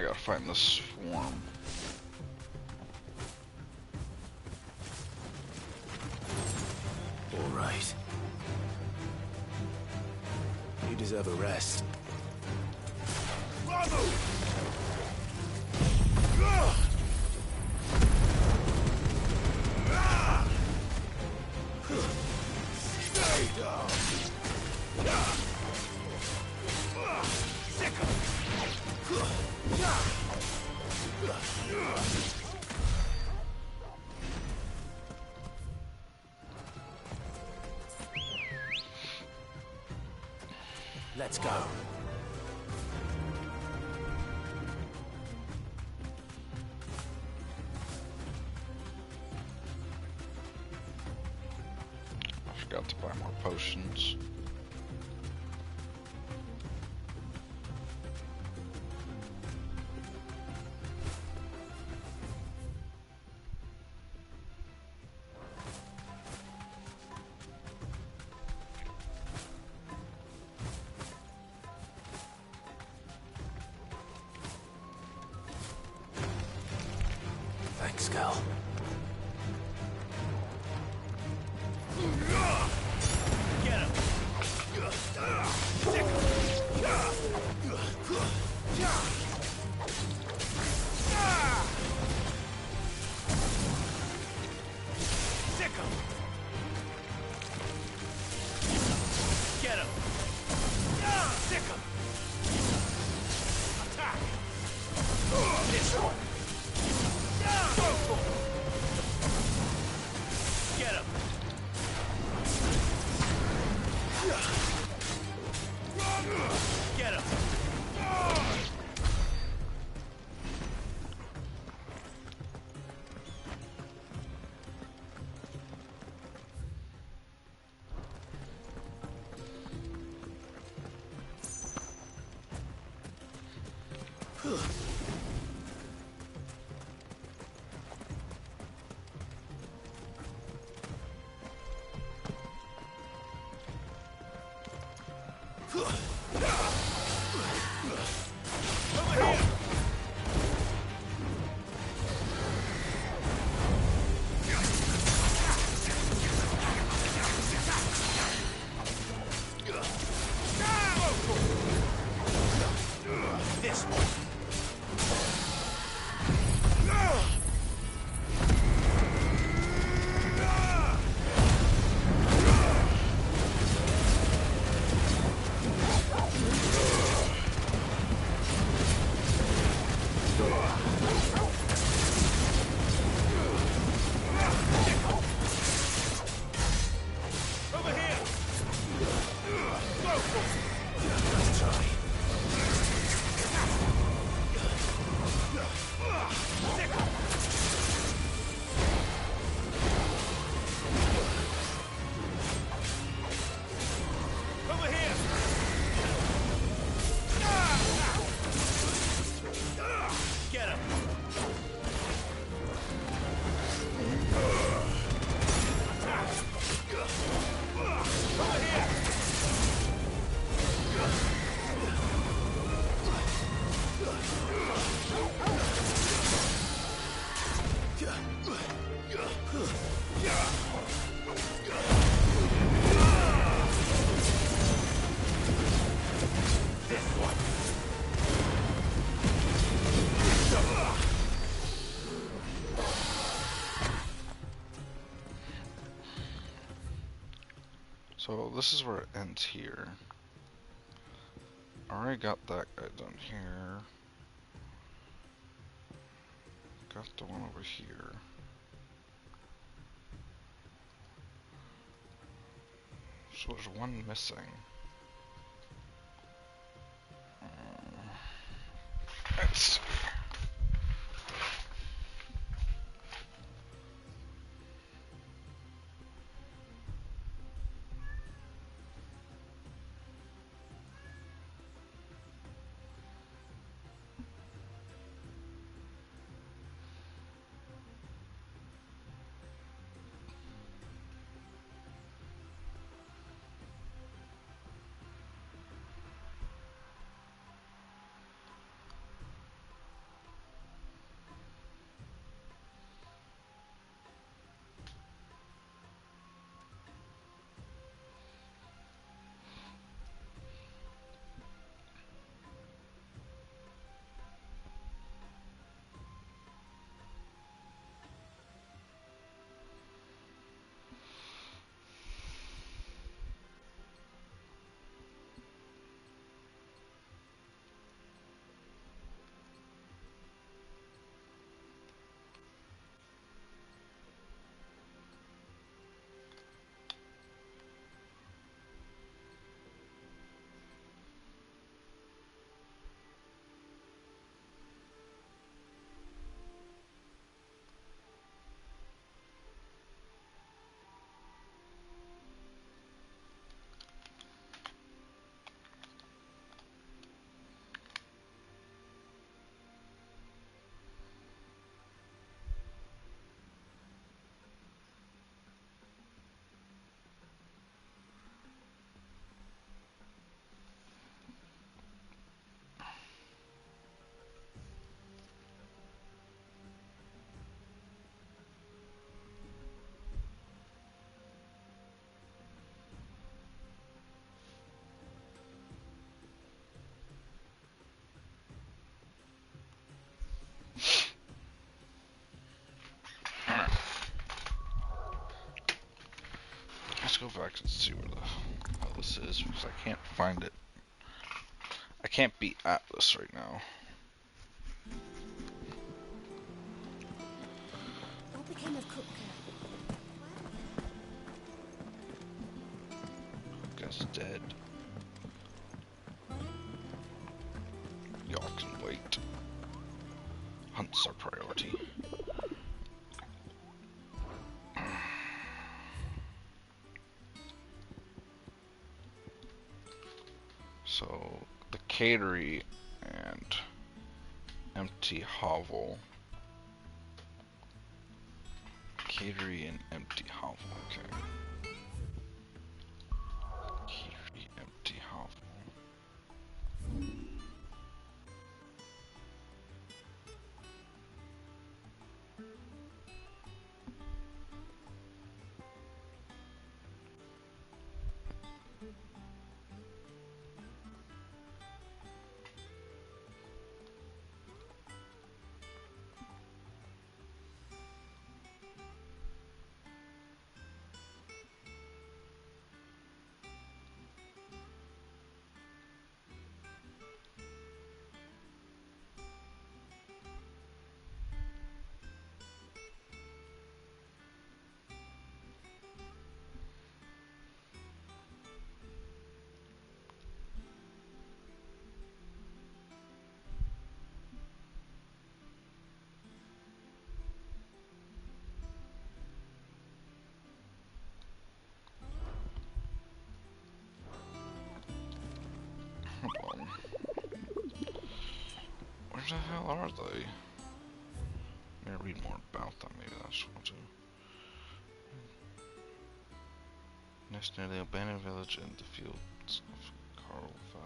gotta find this swarm. All right. You deserve a rest. Bravo! Stay down! Let's go. I forgot to buy more potions. Thanks, Cal. Get him! Sick him! Get him! Sick him! Attack! This one! Get him! Get him! This one. Over here. Go. Let's try. Over here! Get him! Over here! So this is where it ends here. Already got that guy done here. Got the one over here. So there's one missing. Let's see. Let's go back and see where the hell this is, because I can't find it. I can't beat Atlas right now. What became of Cook? Guy's dead. Y'all can wait. Hunt's our priority. So, the Catery and Empty Hovel. Catery and Empty Hovel, okay. Catery, Empty Hovel. Hold on. Where the hell are they? I'm gonna read more about them, maybe that's what I'll do. Next near the abandoned village in the fields of Karlova.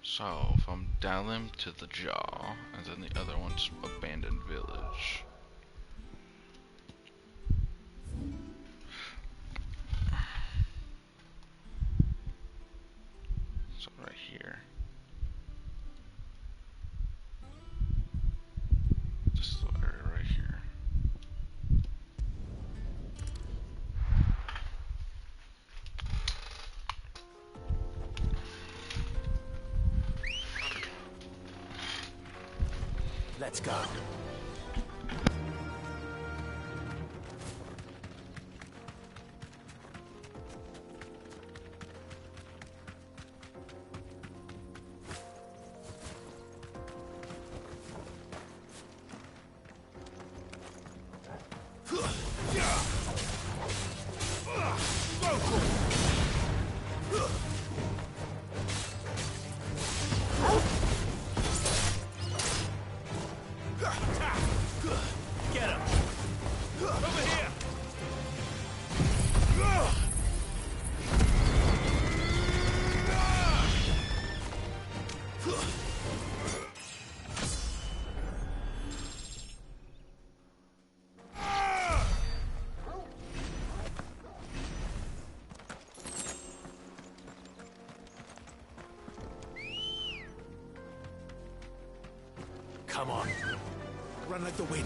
So, from Dalim to the Jaw, and then the other one's Abandoned Village. So right here. This little area right here. Let's go. Get him! Over here! Come on. Run like the wind.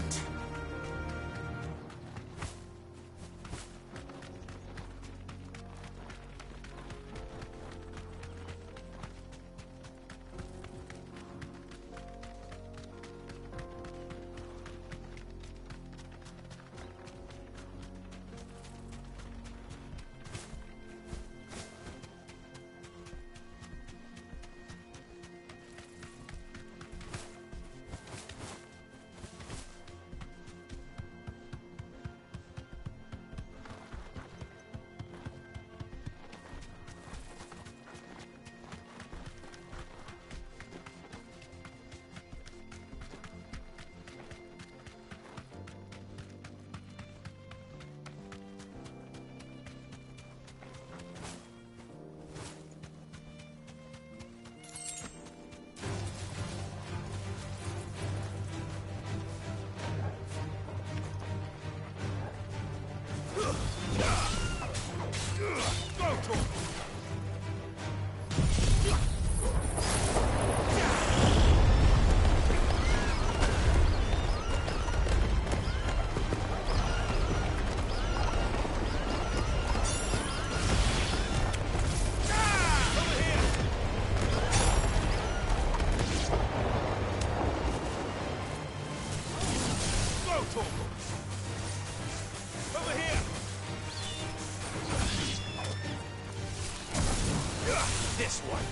Go, over here! This one!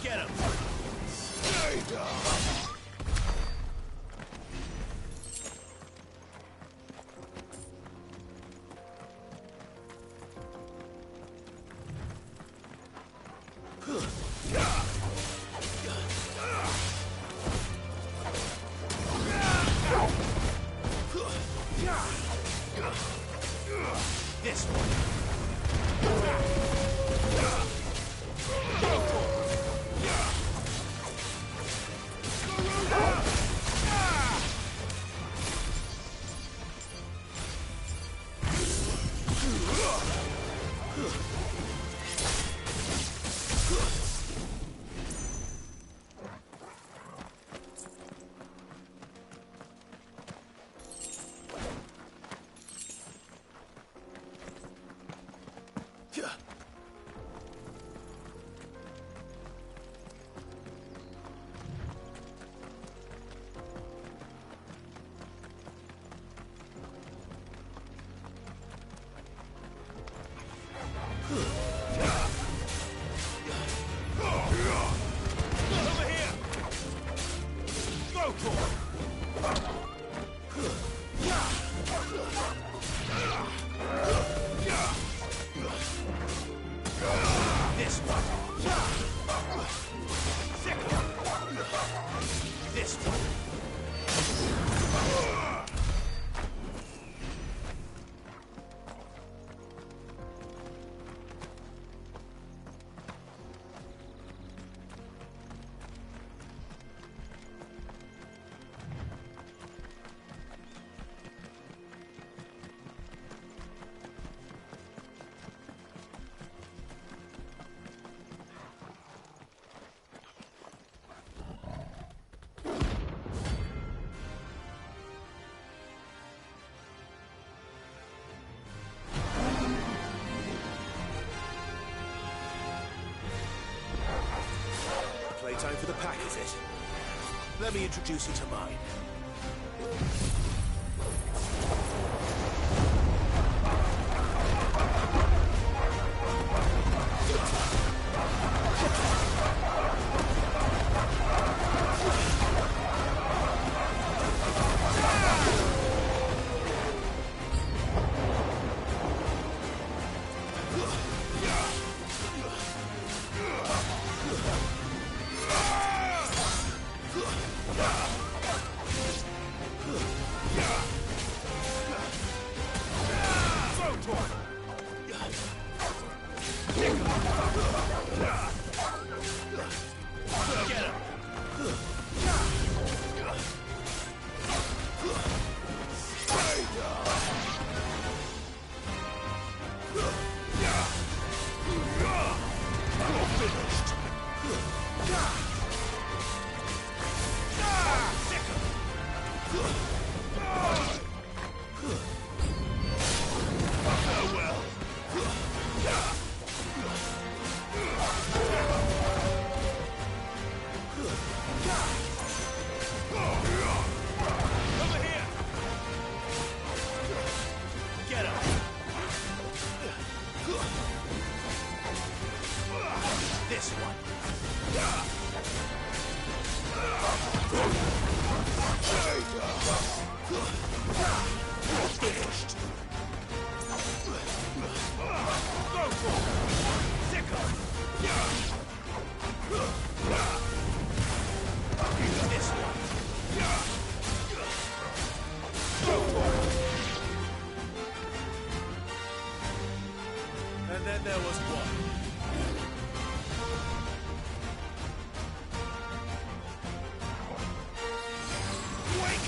Get him! Stay down! This one. Playtime for the pack, is it? Let me introduce you to mine.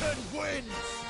Satan wins!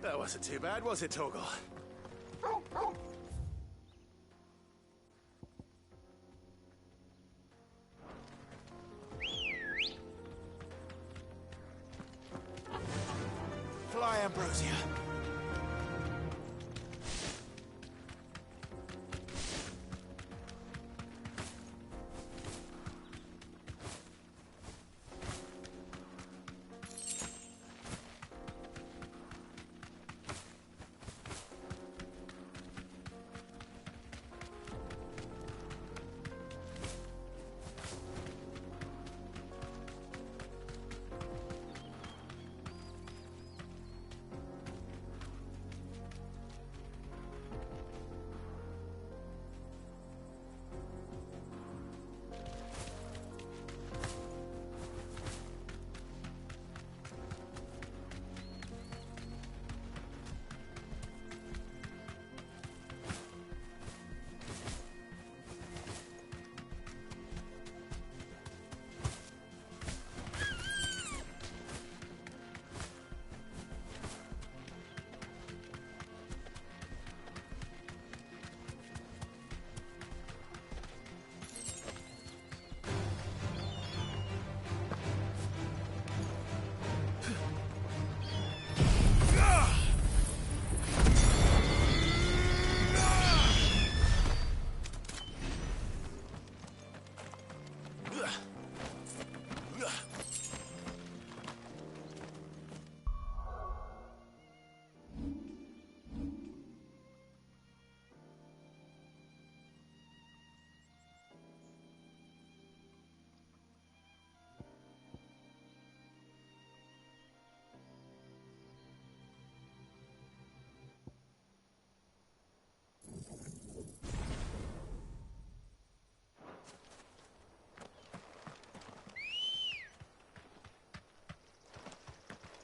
That wasn't too bad, was it, Torgal? Fly, Ambrosia.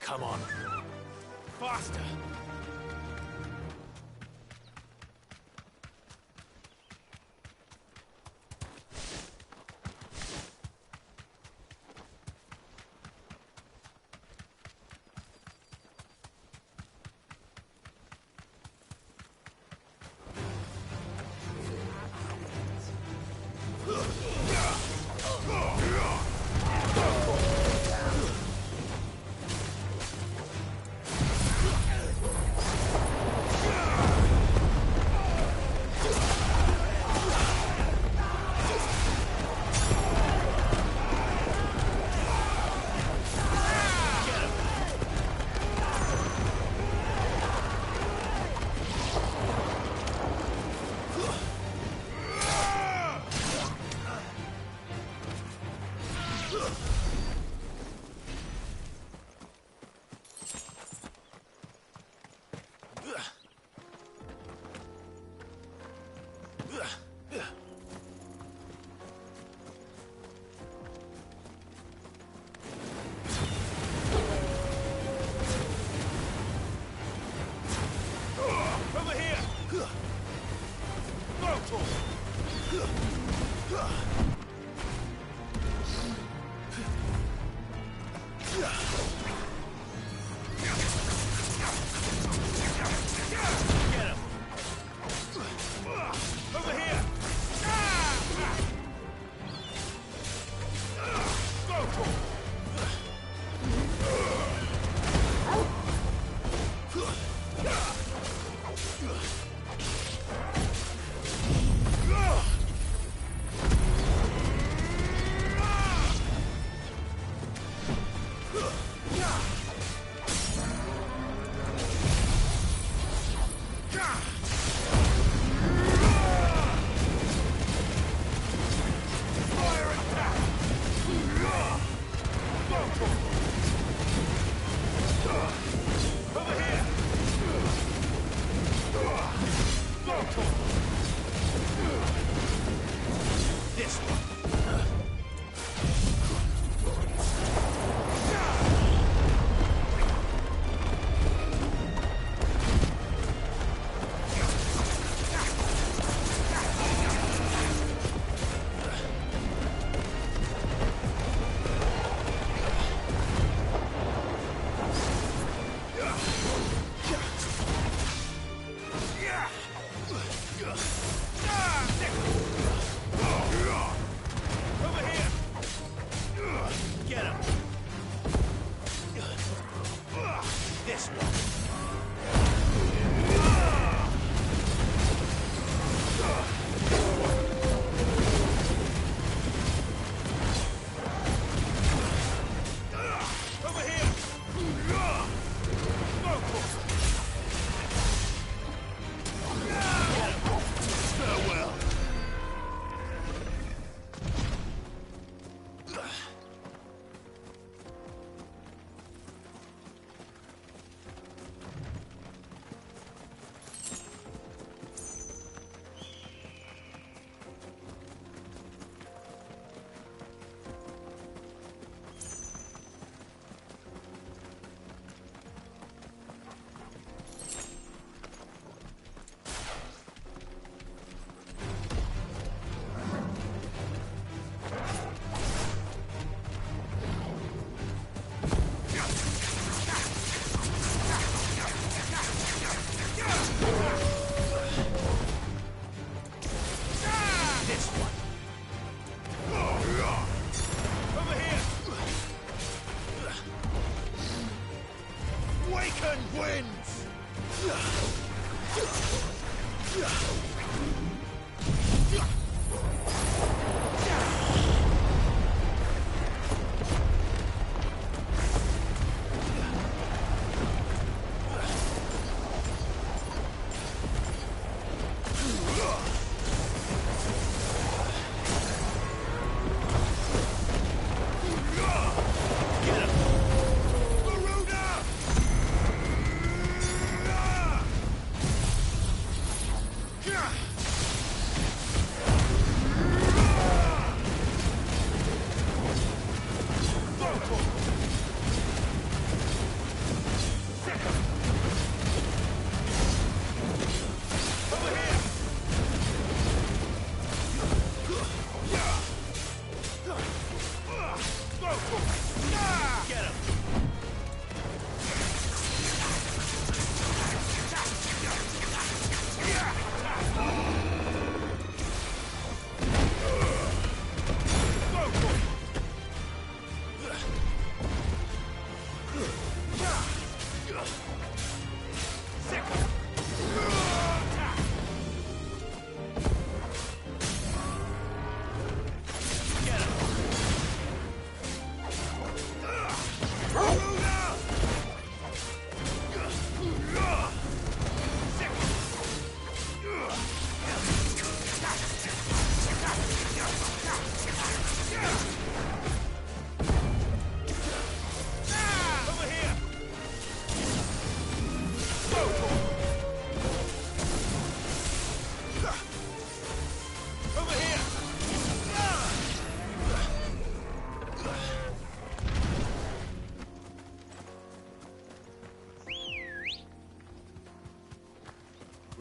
Come on. Faster.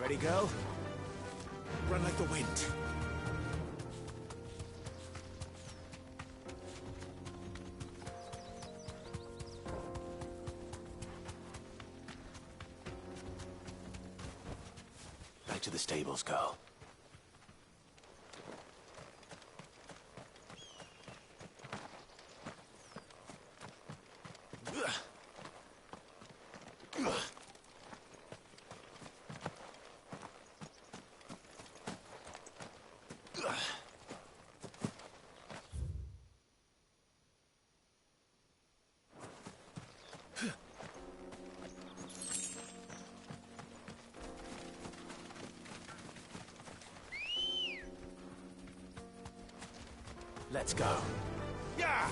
Ready, go? Run like the wind. Back to the stables, girl. Let's go. Yeah!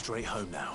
Straight home now.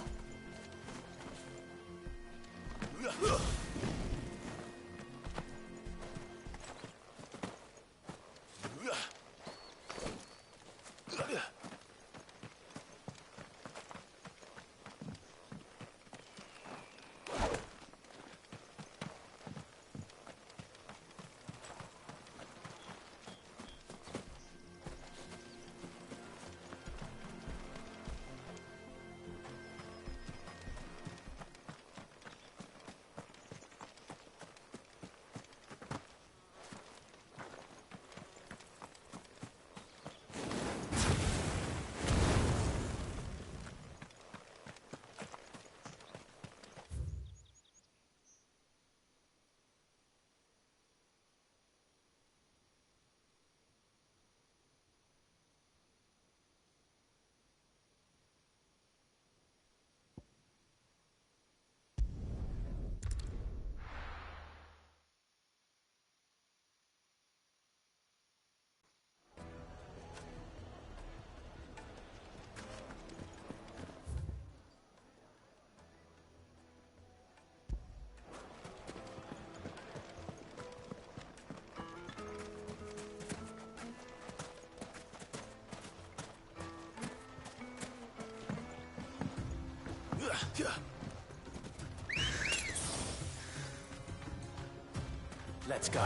Let's go.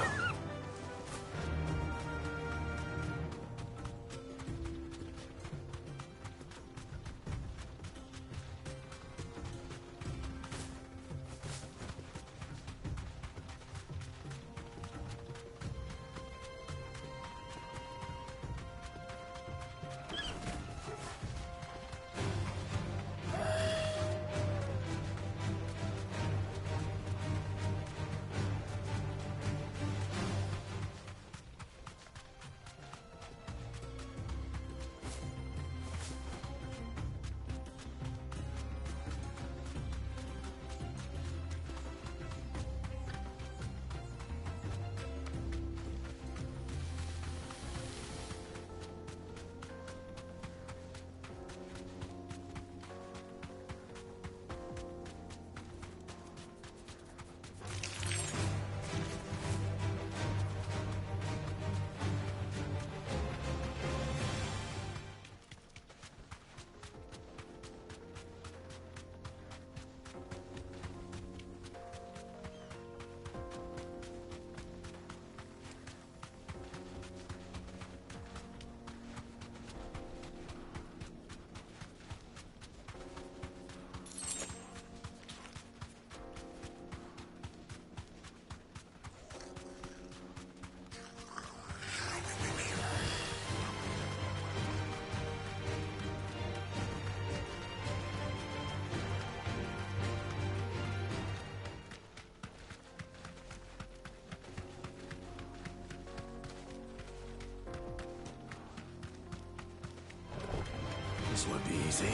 This would be easy.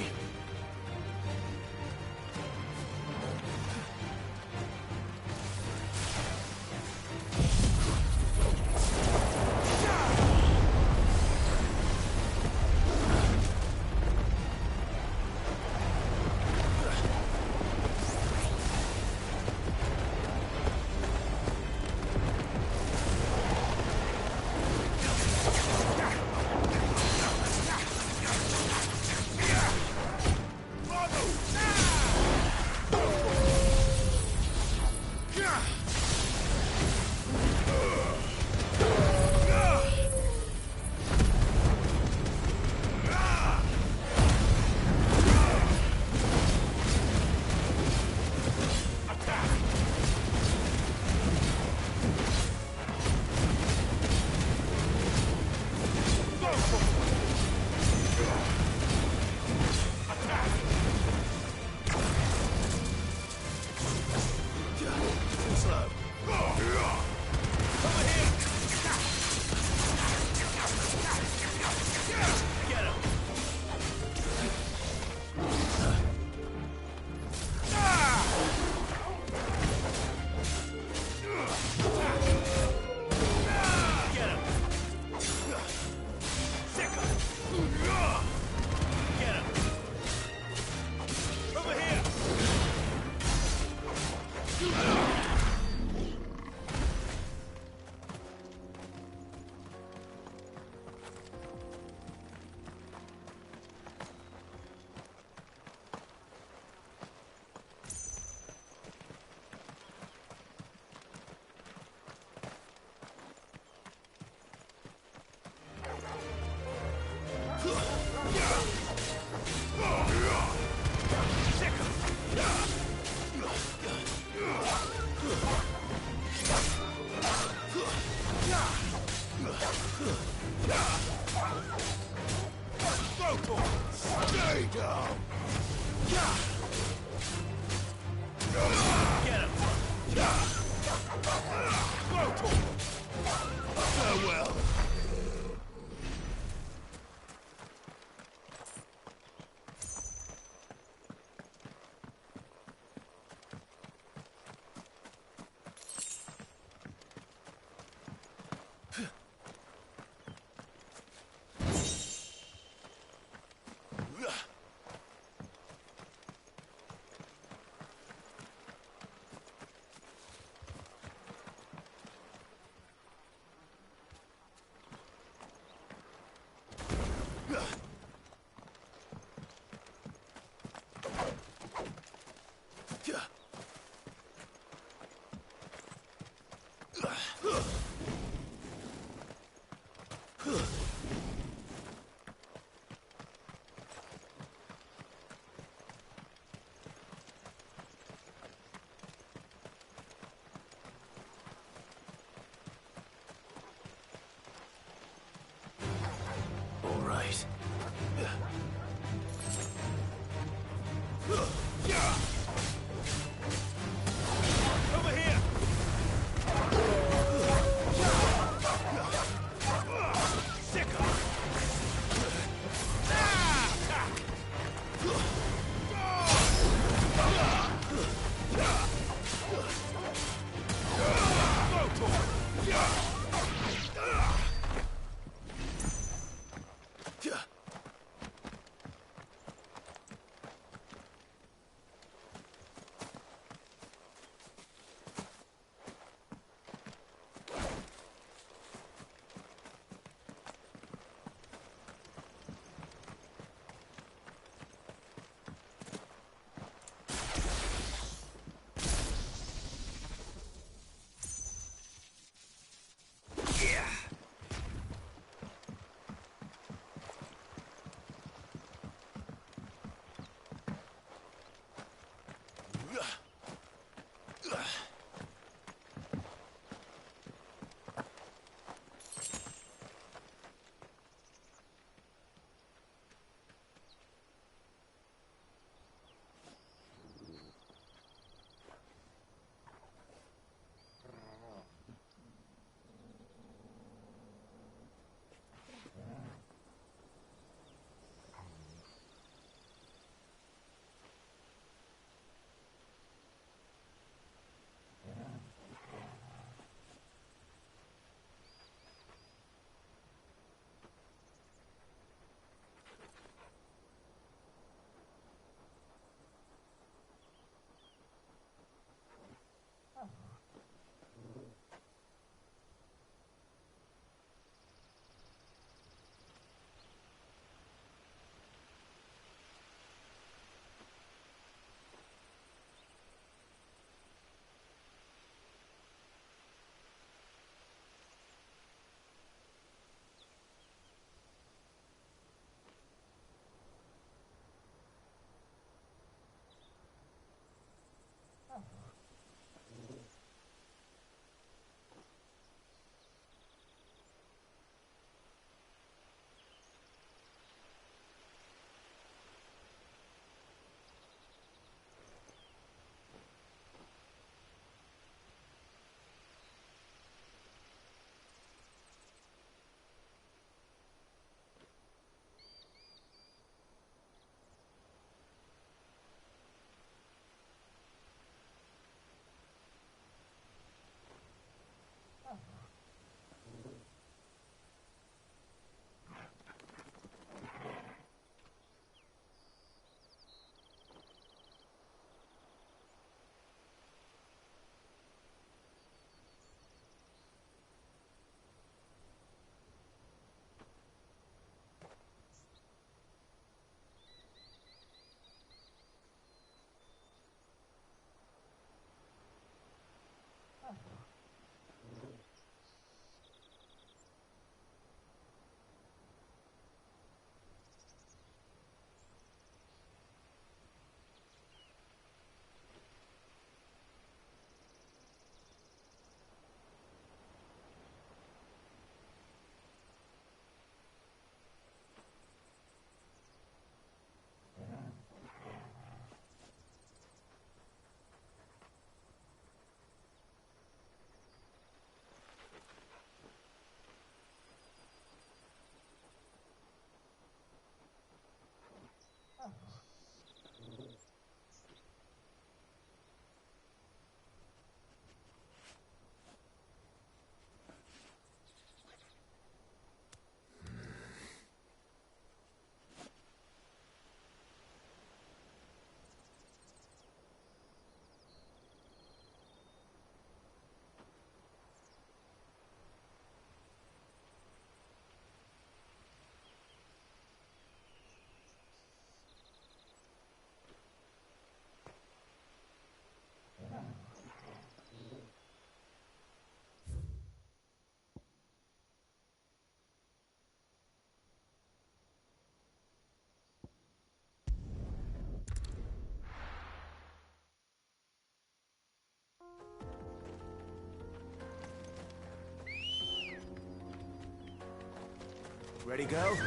Ready, go?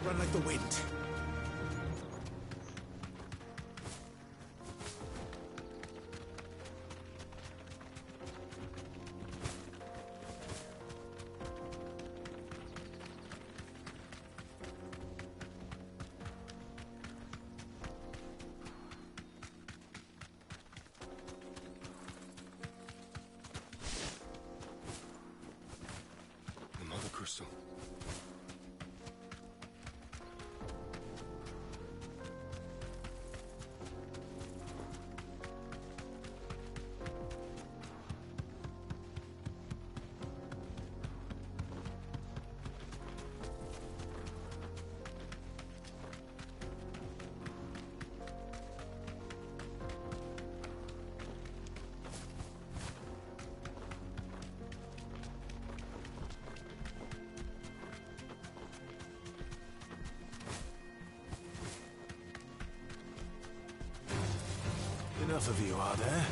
Run like the wind. Another crystal. Enough of you, are there?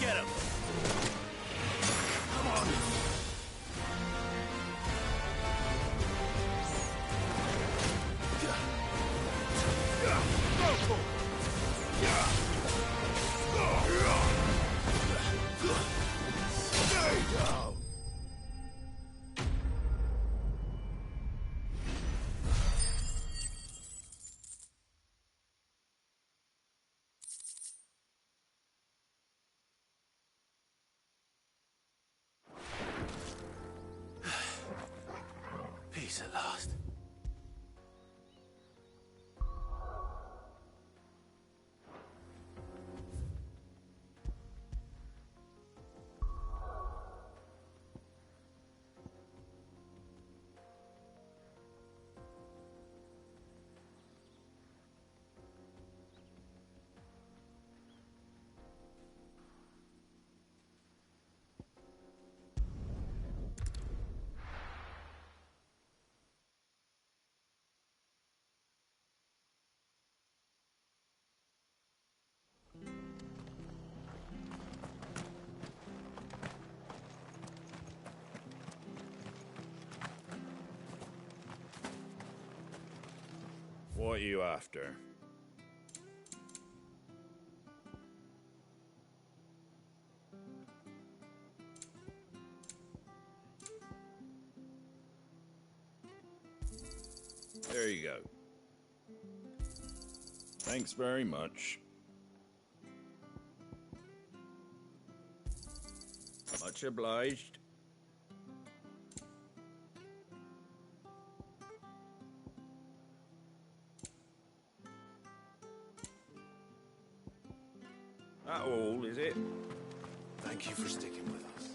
Get him! Come on! Stay down! Peace at last. What are you after? There you go. Thanks very much. Much obliged. That all, is it? Thank you for sticking with us.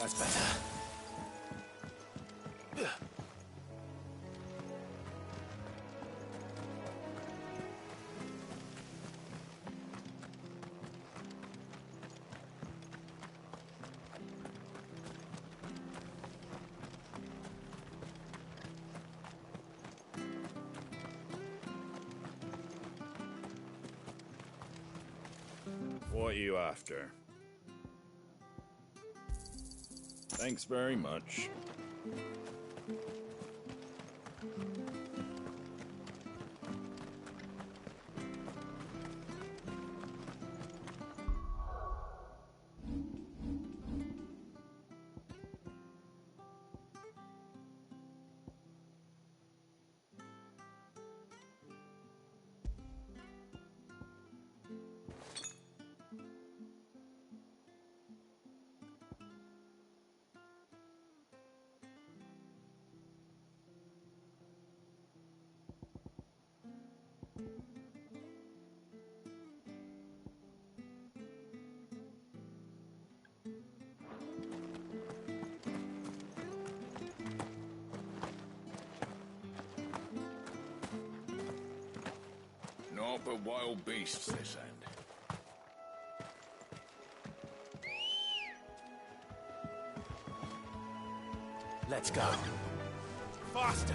That's better. What are you after? Thanks very much. Naught but wild beasts this end. Let's go. Faster!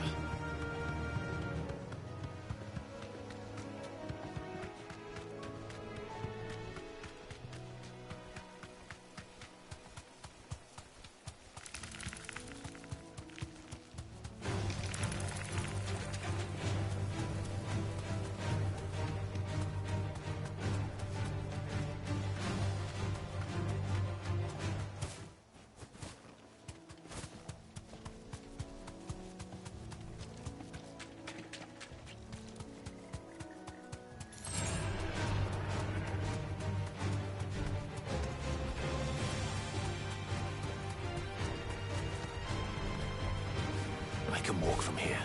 can walk from here.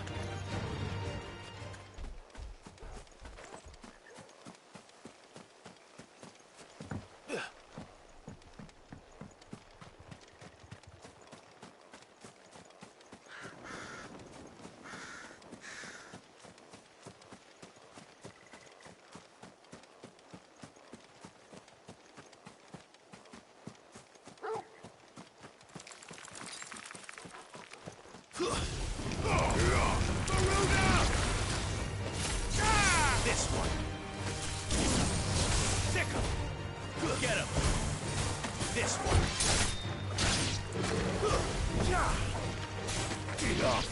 This one. Sick him. Get him. This one. Get up.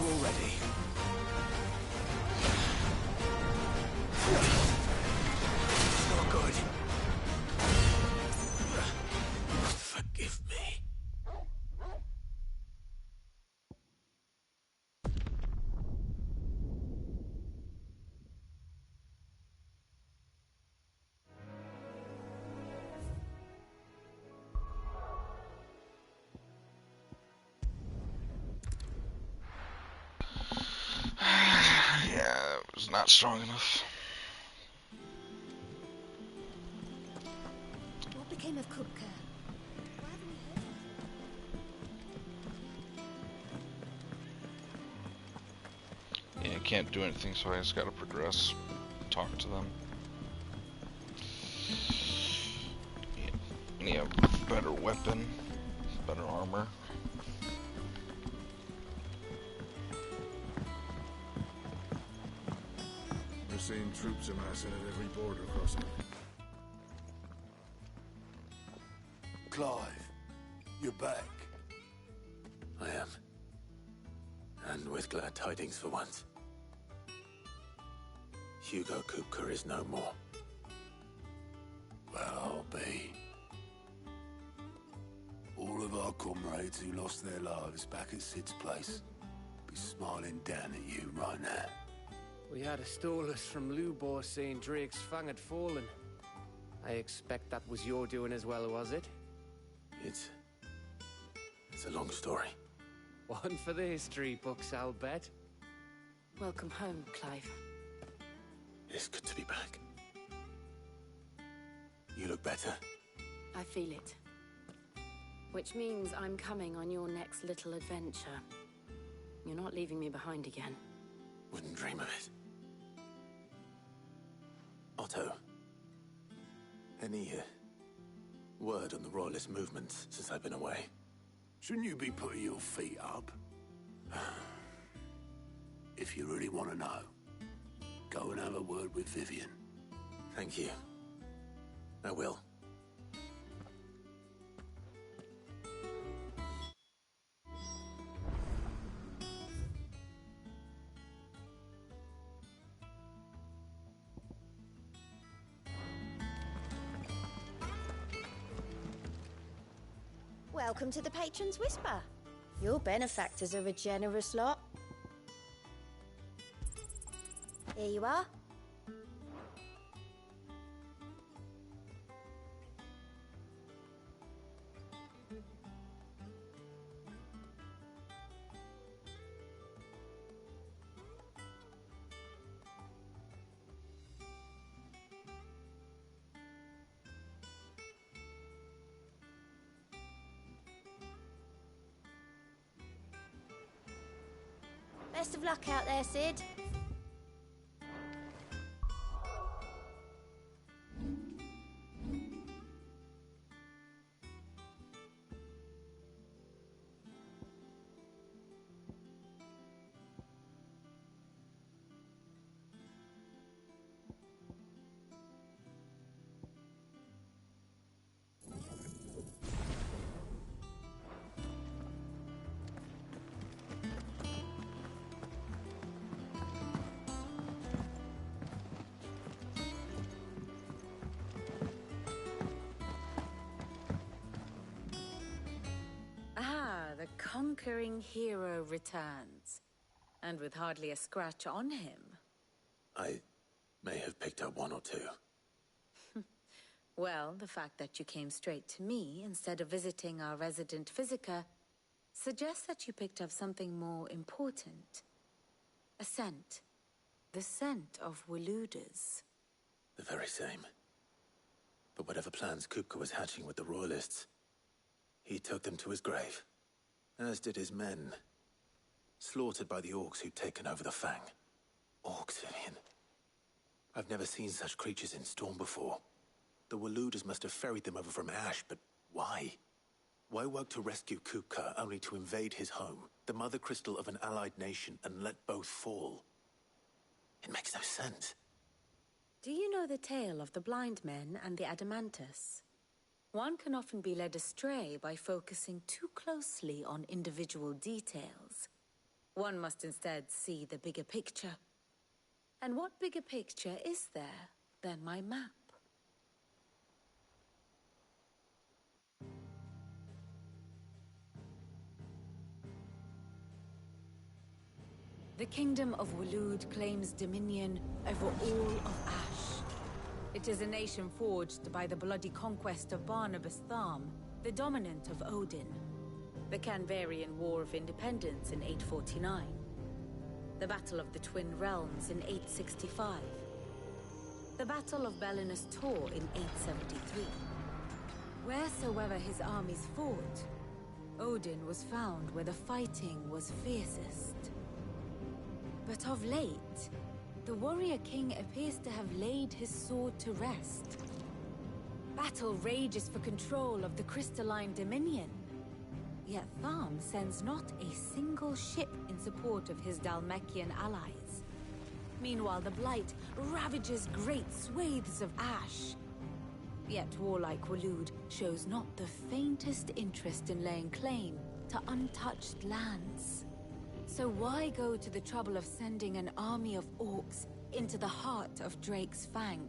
Already. Not good. Forgive me. Yeah, it was not strong enough. What became of Cook? Why haven't we heard? Yeah, I can't do anything, so I just gotta progress. Talk to them. Yeah, need a better weapon, better armor. We're seeing troops amassing at every border crossing. Clive, you're back. I am. And with glad tidings for once. Hugo Kupka is no more. Well, I'll be. All of our comrades who lost their lives back at Sid's place be smiling down at you right now. We had a stolus from Lubor saying Drake's fang had fallen. I expect that was your doing as well, was it? It's a long story. One for the history books, I'll bet. Welcome home, Clive. It's good to be back. You look better. I feel it. Which means I'm coming on your next little adventure. You're not leaving me behind again. Wouldn't dream of it. Otto, any word on the Royalist movements since I've been away? Shouldn't you be putting your feet up? If you really want to know, go and have a word with Vivian. Thank you. I will. Welcome to the Patron's Whisper. Your benefactors are a generous lot. Here you are. Best of luck out there, Sid. The conquering hero returns, and with hardly a scratch on him. I may have picked up one or two. Well, the fact that you came straight to me instead of visiting our resident physiker suggests that you picked up something more important. A scent. The scent of Waludas. The very same. But whatever plans Kupka was hatching with the Royalists, he took them to his grave. As did his men. Slaughtered by the orcs who'd taken over the Fang. Orcs, Vivian. I've never seen such creatures in Storm before. The Waludas must have ferried them over from Ash, but why? Why work to rescue Kupka only to invade his home, the mother crystal of an allied nation, and let both fall? It makes no sense. Do you know the tale of the blind men and the Adamantus? One can often be led astray by focusing too closely on individual details. One must instead see the bigger picture. And what bigger picture is there than my map? The Kingdom of Waloed claims dominion over all of Ash. It is a nation forged by the bloody conquest of Barnabas Tharm, the dominant of Odin. The Canvarian War of Independence in 849. The Battle of the Twin Realms in 865. The Battle of Belinus Tor in 873. Wheresoever his armies fought, Odin was found where the fighting was fiercest. But of late, the warrior king appears to have laid his sword to rest. Battle rages for control of the crystalline dominion. Yet Tharm sends not a single ship in support of his Dhalmekian allies. Meanwhile, the Blight ravages great swathes of Ash. Yet warlike Waloed shows not the faintest interest in laying claim to untouched lands. So why go to the trouble of sending an army of orcs into the heart of Drake's Fang,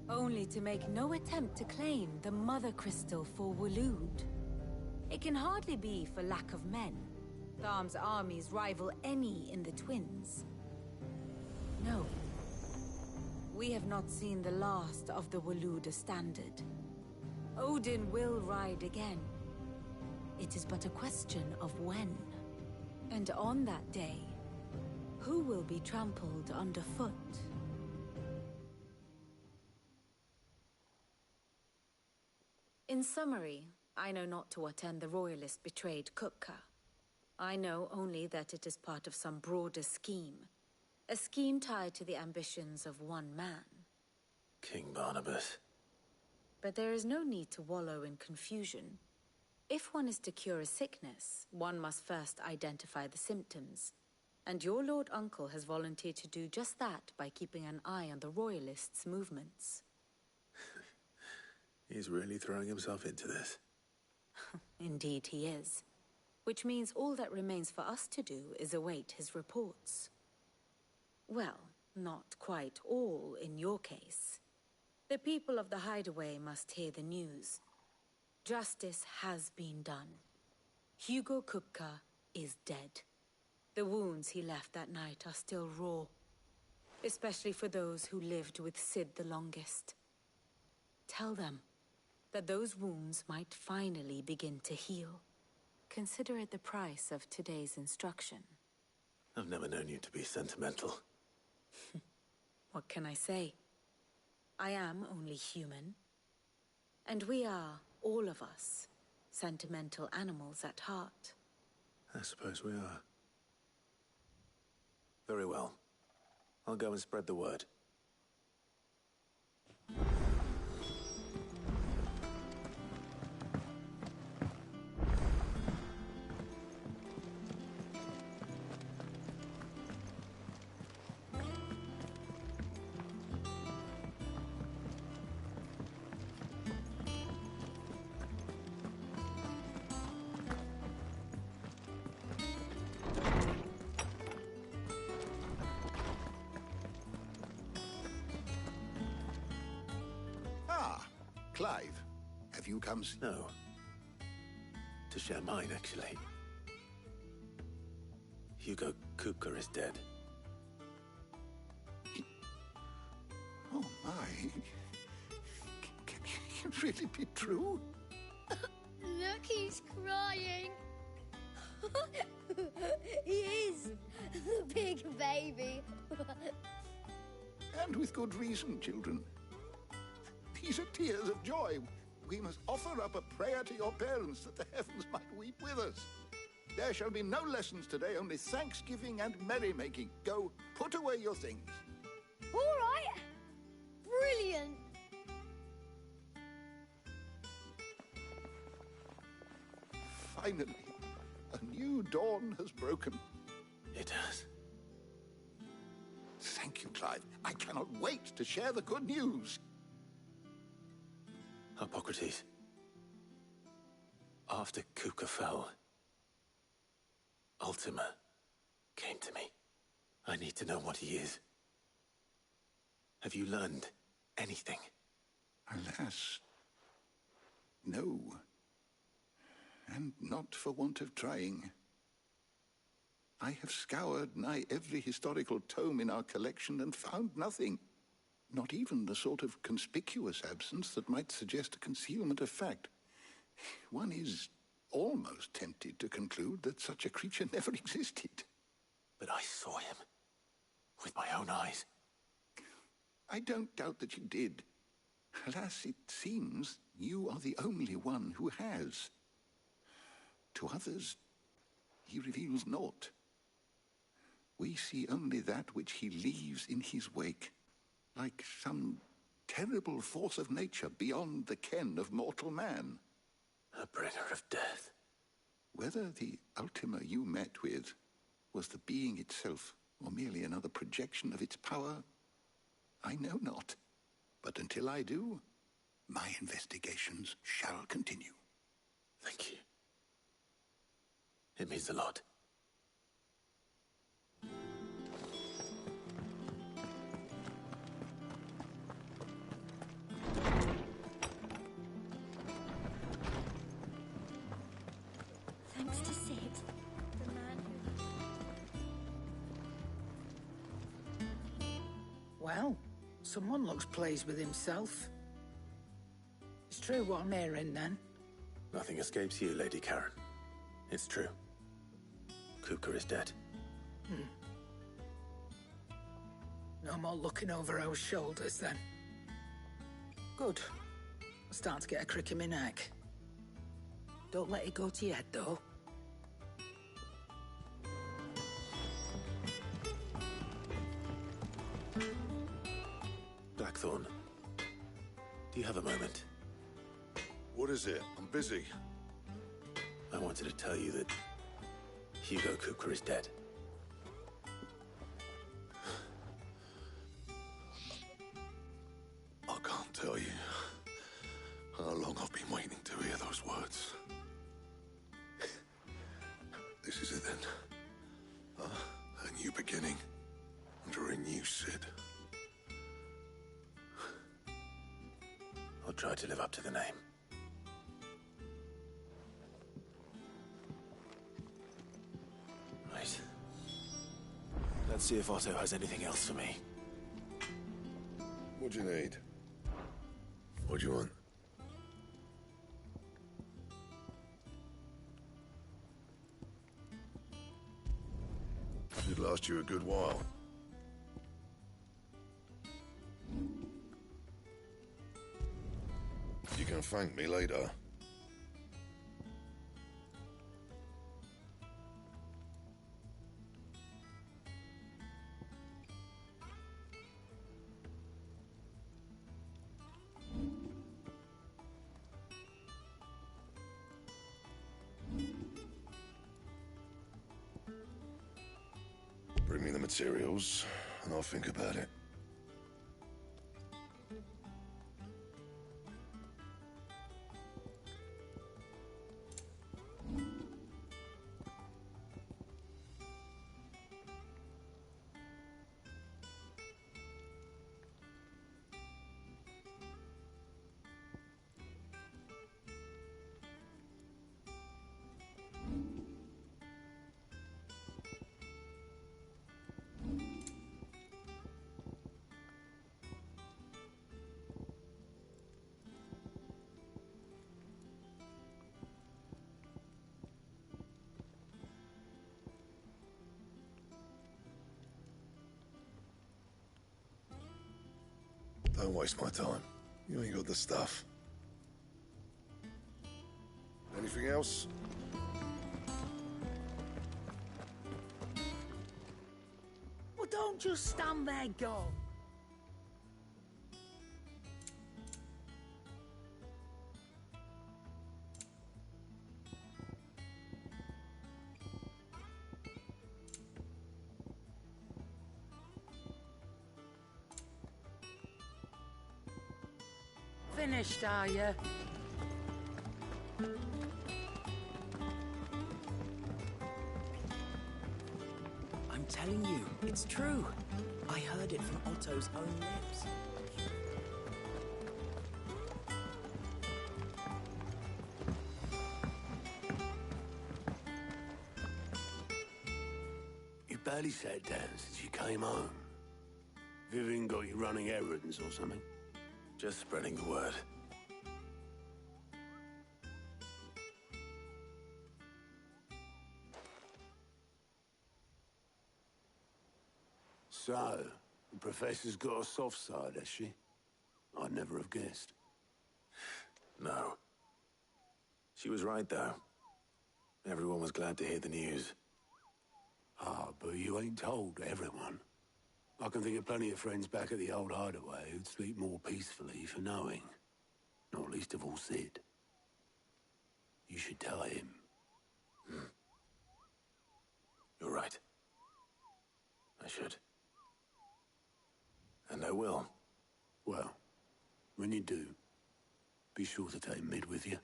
only to make no attempt to claim the Mother Crystal for Waloed? It can hardly be for lack of men. Tharm's armies rival any in the Twins. No. We have not seen the last of the Waluda standard. Odin will ride again. It is but a question of when. And on that day, who will be trampled underfoot? In summary, I know not to what end the Royalists betrayed Kupka. I know only that it is part of some broader scheme. A scheme tied to the ambitions of one man. King Barnabas. But there is no need to wallow in confusion. If one is to cure a sickness, one must first identify the symptoms. And your Lord Uncle has volunteered to do just that by keeping an eye on the Royalists' movements. He's really throwing himself into this. Indeed he is. Which means all that remains for us to do is await his reports. Well, not quite all in your case. The people of the Hideaway must hear the news. Justice has been done. Hugo Kupka is dead. The wounds he left that night are still raw, especially for those who lived with Sid the longest. Tell them that those wounds might finally begin to heal. Consider it the price of today's instruction. I've never known you to be sentimental. What can I say? I am only human. And we are, all of us, sentimental animals at heart. I suppose we are. Very well. I'll go and spread the word. Clive, have you come? No. To share mine, actually. Hugo Kupka is dead. Oh, my. Can it really be true? Look, he's crying. He is. The big baby. And with good reason, children. These are tears of joy. We must offer up a prayer to your parents that the heavens might weep with us. There shall be no lessons today, only thanksgiving and merrymaking. Go, put away your things. All right. Brilliant. Finally, a new dawn has broken. It has. Thank you, Clive. I cannot wait to share the good news. Hippocrates. After Kupka fell, Ultima came to me. I need to know what he is. Have you learned anything? Alas, no. And not for want of trying. I have scoured nigh every historical tome in our collection and found nothing. Not even the sort of conspicuous absence that might suggest a concealment of fact. One is almost tempted to conclude that such a creature never existed. But I saw him. With my own eyes. I don't doubt that you did. Alas, it seems you are the only one who has. To others, he reveals naught. We see only that which he leaves in his wake. Like some terrible force of nature beyond the ken of mortal man. A bringer of death. Whether the Ultima you met with was the being itself, or merely another projection of its power, I know not. But until I do, my investigations shall continue. Thank you. It means a lot. Thanks to Sid, the man who... Well, someone looks pleased with himself. It's true what I'm hearing, then. Nothing escapes you, Lady Karen. It's true. Kupka is dead. No more looking over our shoulders, then. Good. I'm starting to get a crick in my neck. Don't let it go to your head, though. Do you have a moment? What is it? I'm busy. I wanted to tell you that Hugo Kupka is dead. I can't tell you how long I've been waiting to hear those words. This is it then. A new beginning under a new Sid. I'll try to live up to the name. Right. Let's see if Otto has anything else for me. What do you need? What do you want? Should last you a good while. You can thank me later. Bring me the materials, and I'll think about it. Don't waste my time. You ain't got the stuff. Anything else? Well, don't just stand there, go. Finished, are you? I'm telling you, it's true. I heard it from Otto's own lips. You barely sat down since you came home. Vivian got you running errands or something? Just spreading the word. So, the Professor's got a soft side, has she? I'd never have guessed. No. She was right, though. Everyone was glad to hear the news. Ah, but you ain't told everyone. I can think of plenty of friends back at the old hideaway who'd sleep more peacefully for knowing. Not least of all Sid. You should tell him. You're right. I should. And I will. Well, when you do, be sure to take Mid with you.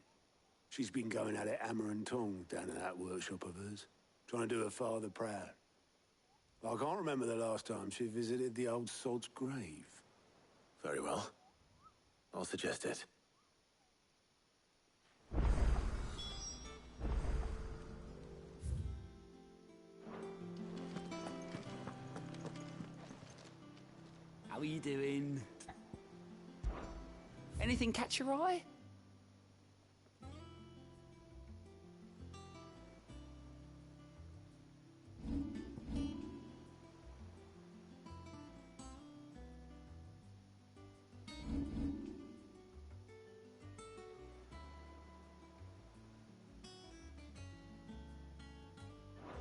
She's been going at it hammer and tongs down at that workshop of hers, trying to do her father proud. I can't remember the last time she visited the old sod's grave. Very well. I'll suggest it. How are you doing? Anything catch your eye?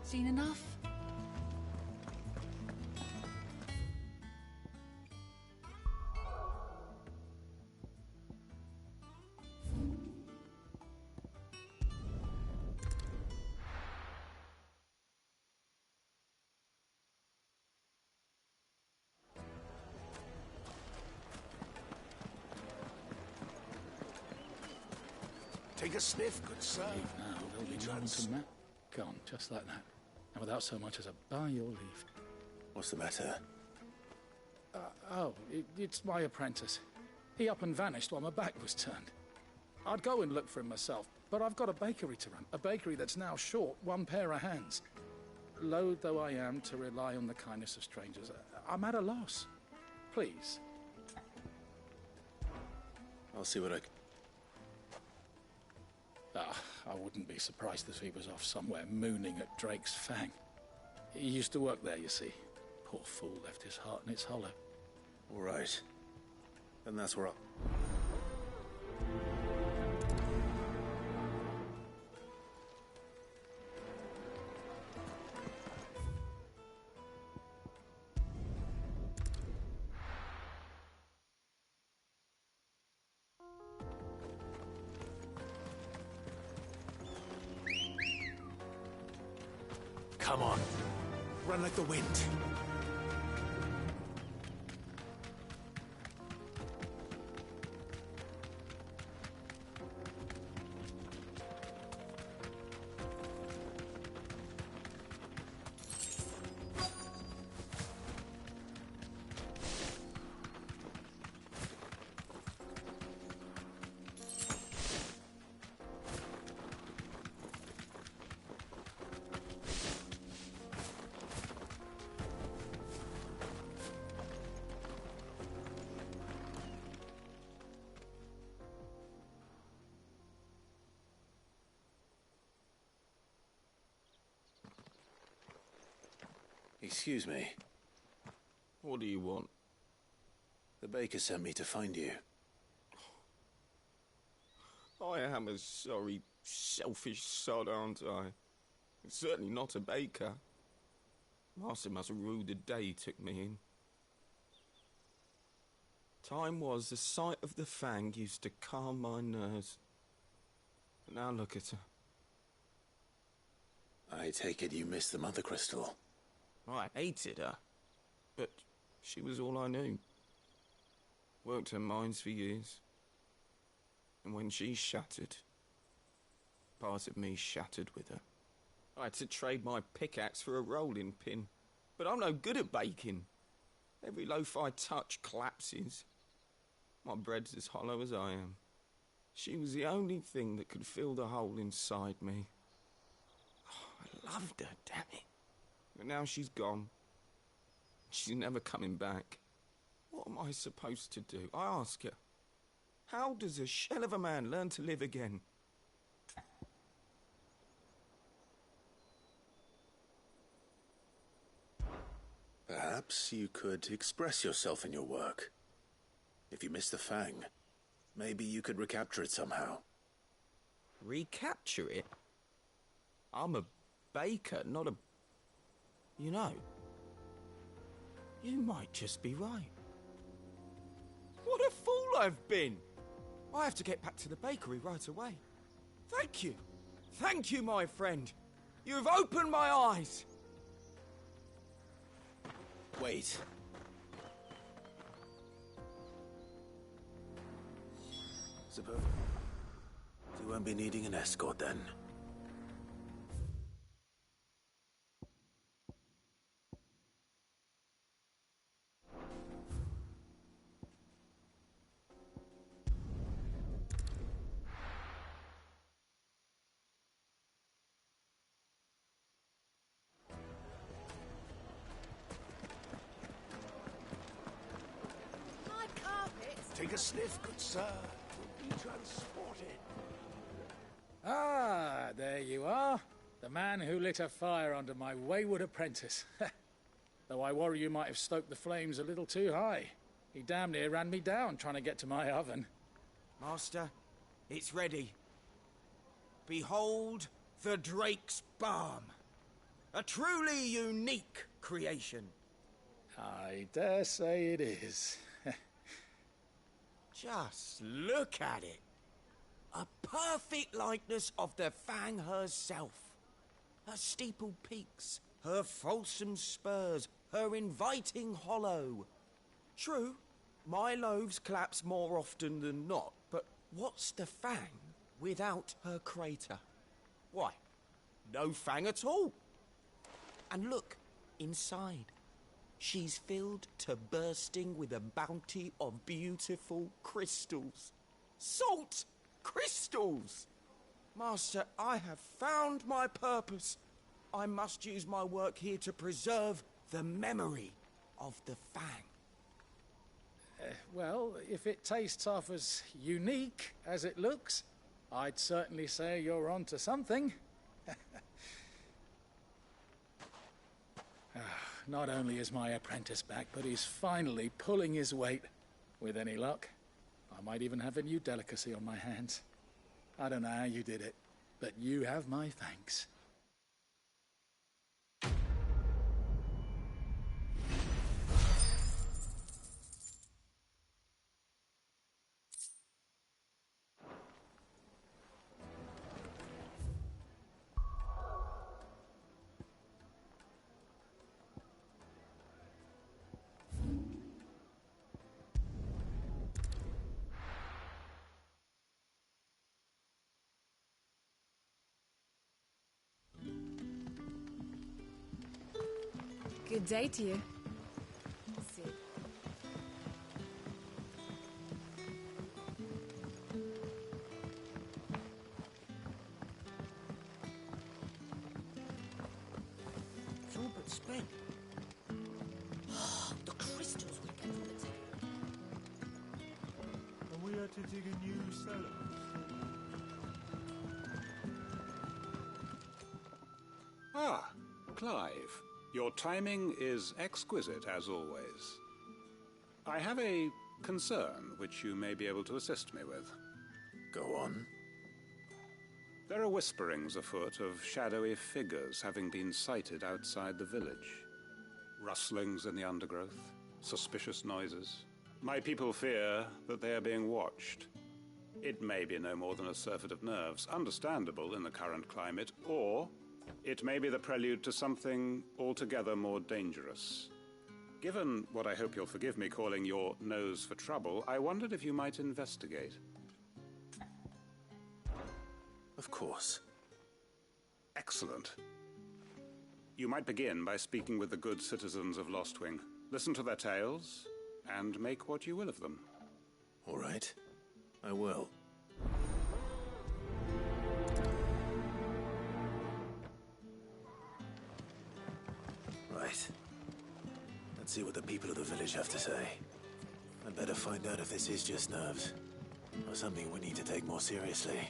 Seen enough? Take a sniff, good sir. Leave now, there'll be no one to gone, just like that. And without so much as a by your leave. What's the matter? It's my apprentice. He up and vanished while my back was turned. I'd go and look for him myself, but I've got a bakery to run. A bakery that's now short one pair of hands. Loath though I am to rely on the kindness of strangers, I'm at a loss. Please. I'll see what I can... I wouldn't be surprised if he was off somewhere mooning at Drake's Fang. He used to work there, you see. Poor fool left his heart in its hollow. All right. Then that's where I'll... Come on. Run like the wind. Excuse me. What do you want? The baker sent me to find you. I am a sorry, selfish sod, aren't I? Certainly not a baker. Master must have ruled the day he took me in. Time was the sight of the Fang used to calm my nerves. But now look at her. I take it you missed the Mother Crystal. I hated her, but she was all I knew. Worked her mines for years. And when she shattered, part of me shattered with her. I had to trade my pickaxe for a rolling pin, but I'm no good at baking. Every loaf I touch collapses. My bread's as hollow as I am. She was the only thing that could fill the hole inside me. Oh, I loved her, damn it. But now she's gone. She's never coming back. What am I supposed to do? I ask her. How does a shell of a man learn to live again? Perhaps you could express yourself in your work. If you miss the Fang, maybe you could recapture it somehow. Recapture it? I'm a baker, not a... You know, you might just be right. What a fool I've been! I have to get back to the bakery right away. Thank you. Thank you, my friend. You've opened my eyes. Wait. Suppose you won't be needing an escort then. Take a sniff, good sir. You'll be transported. Ah, there you are. The man who lit a fire under my wayward apprentice. Though I worry you might have stoked the flames a little too high. He damn near ran me down trying to get to my oven. Master, it's ready. Behold the Drake's Balm. A truly unique creation. I dare say it is. Just look at it. A perfect likeness of the Fang herself. Her steeple peaks, her fulsome spurs, her inviting hollow. True, my loaves collapse more often than not, but what's the Fang without her crater. Why? No fang at all. And look, inside. She's filled to bursting with a bounty of beautiful crystals. Salt crystals! Master, I have found my purpose. I must use my work here to preserve the memory of the fang. Well, if it tastes half as unique as it looks, I'd certainly say you're onto something. Not only is my apprentice back, but he's finally pulling his weight. With any luck, I might even have a new delicacy on my hands. I don't know how you did it, but you have my thanks. Good day to you. Sid. It's all but spent. The crystals we get from the table. And we had to dig a new cellar. Ah, Clive. Your timing is exquisite, as always. I have a concern which you may be able to assist me with. Go on. There are whisperings afoot of shadowy figures having been sighted outside the village. Rustlings in the undergrowth, suspicious noises. My people fear that they are being watched. It may be no more than a surfeit of nerves, understandable in the current climate, or it may be the prelude to something altogether more dangerous. Given what I hope you'll forgive me calling your nose for trouble, I wondered if you might investigate. Of course. Excellent. You might begin by speaking with the good citizens of Lostwing. Listen to their tales, and make what you will of them. All right. I will. Right. Let's see what the people of the village have to say. I'd better find out if this is just nerves, or something we need to take more seriously.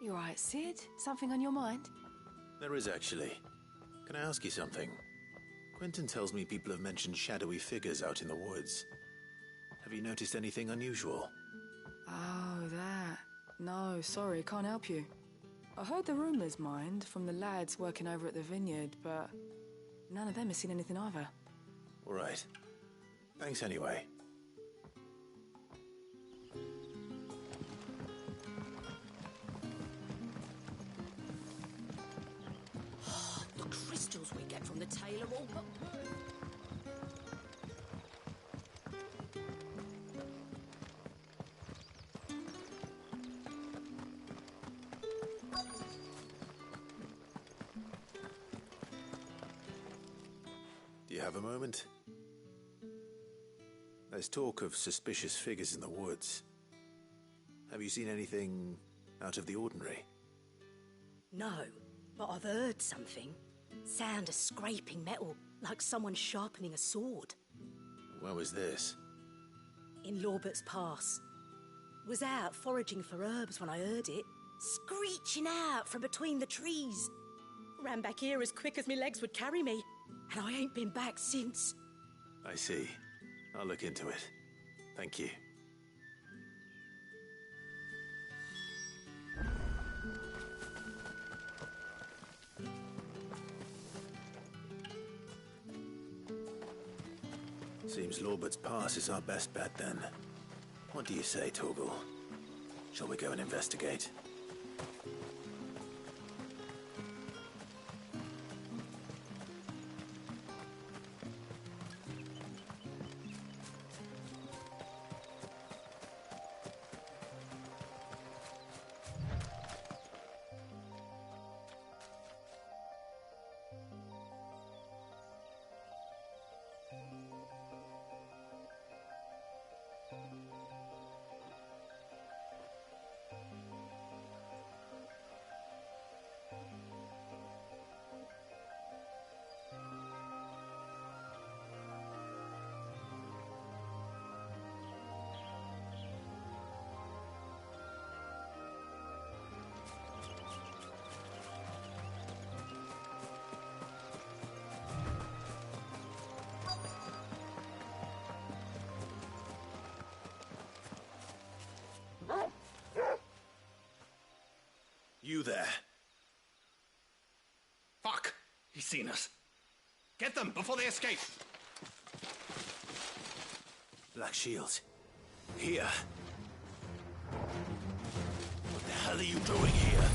You all right, Sid? Something on your mind? There is actually. Can I ask you something? Quentin tells me people have mentioned shadowy figures out in the woods. Have you noticed anything unusual? Oh, that. No, sorry, can't help you. I heard the rumours, mind, from the lads working over at the vineyard, but none of them has seen anything either. All right. Thanks anyway. The crystals we get from the tail are all but Do you have a moment? There's talk of suspicious figures in the woods. Have you seen anything out of the ordinary? No, but I've heard something. Sound of scraping metal, like someone sharpening a sword. Where was this? In Lorbert's Pass. Was out foraging for herbs when I heard it, screeching out from between the trees. Ran back here as quick as my legs would carry me, and I ain't been back since. I see. I'll look into it. Thank you. Seems Lorbert's Pass is our best bet then. What do you say, Torgal? Shall we go and investigate? You there. Fuck! He's seen us. Get them before they escape! Black Shields. Here. What the hell are you doing here?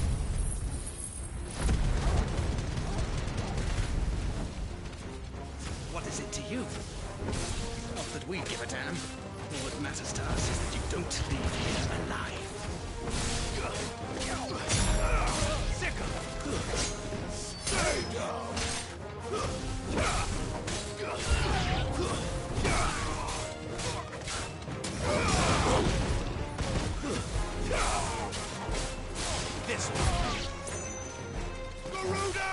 What is it to you? Not that we give a damn. All that matters to us is that you don't leave here alive. Stay down! This one. Garuda!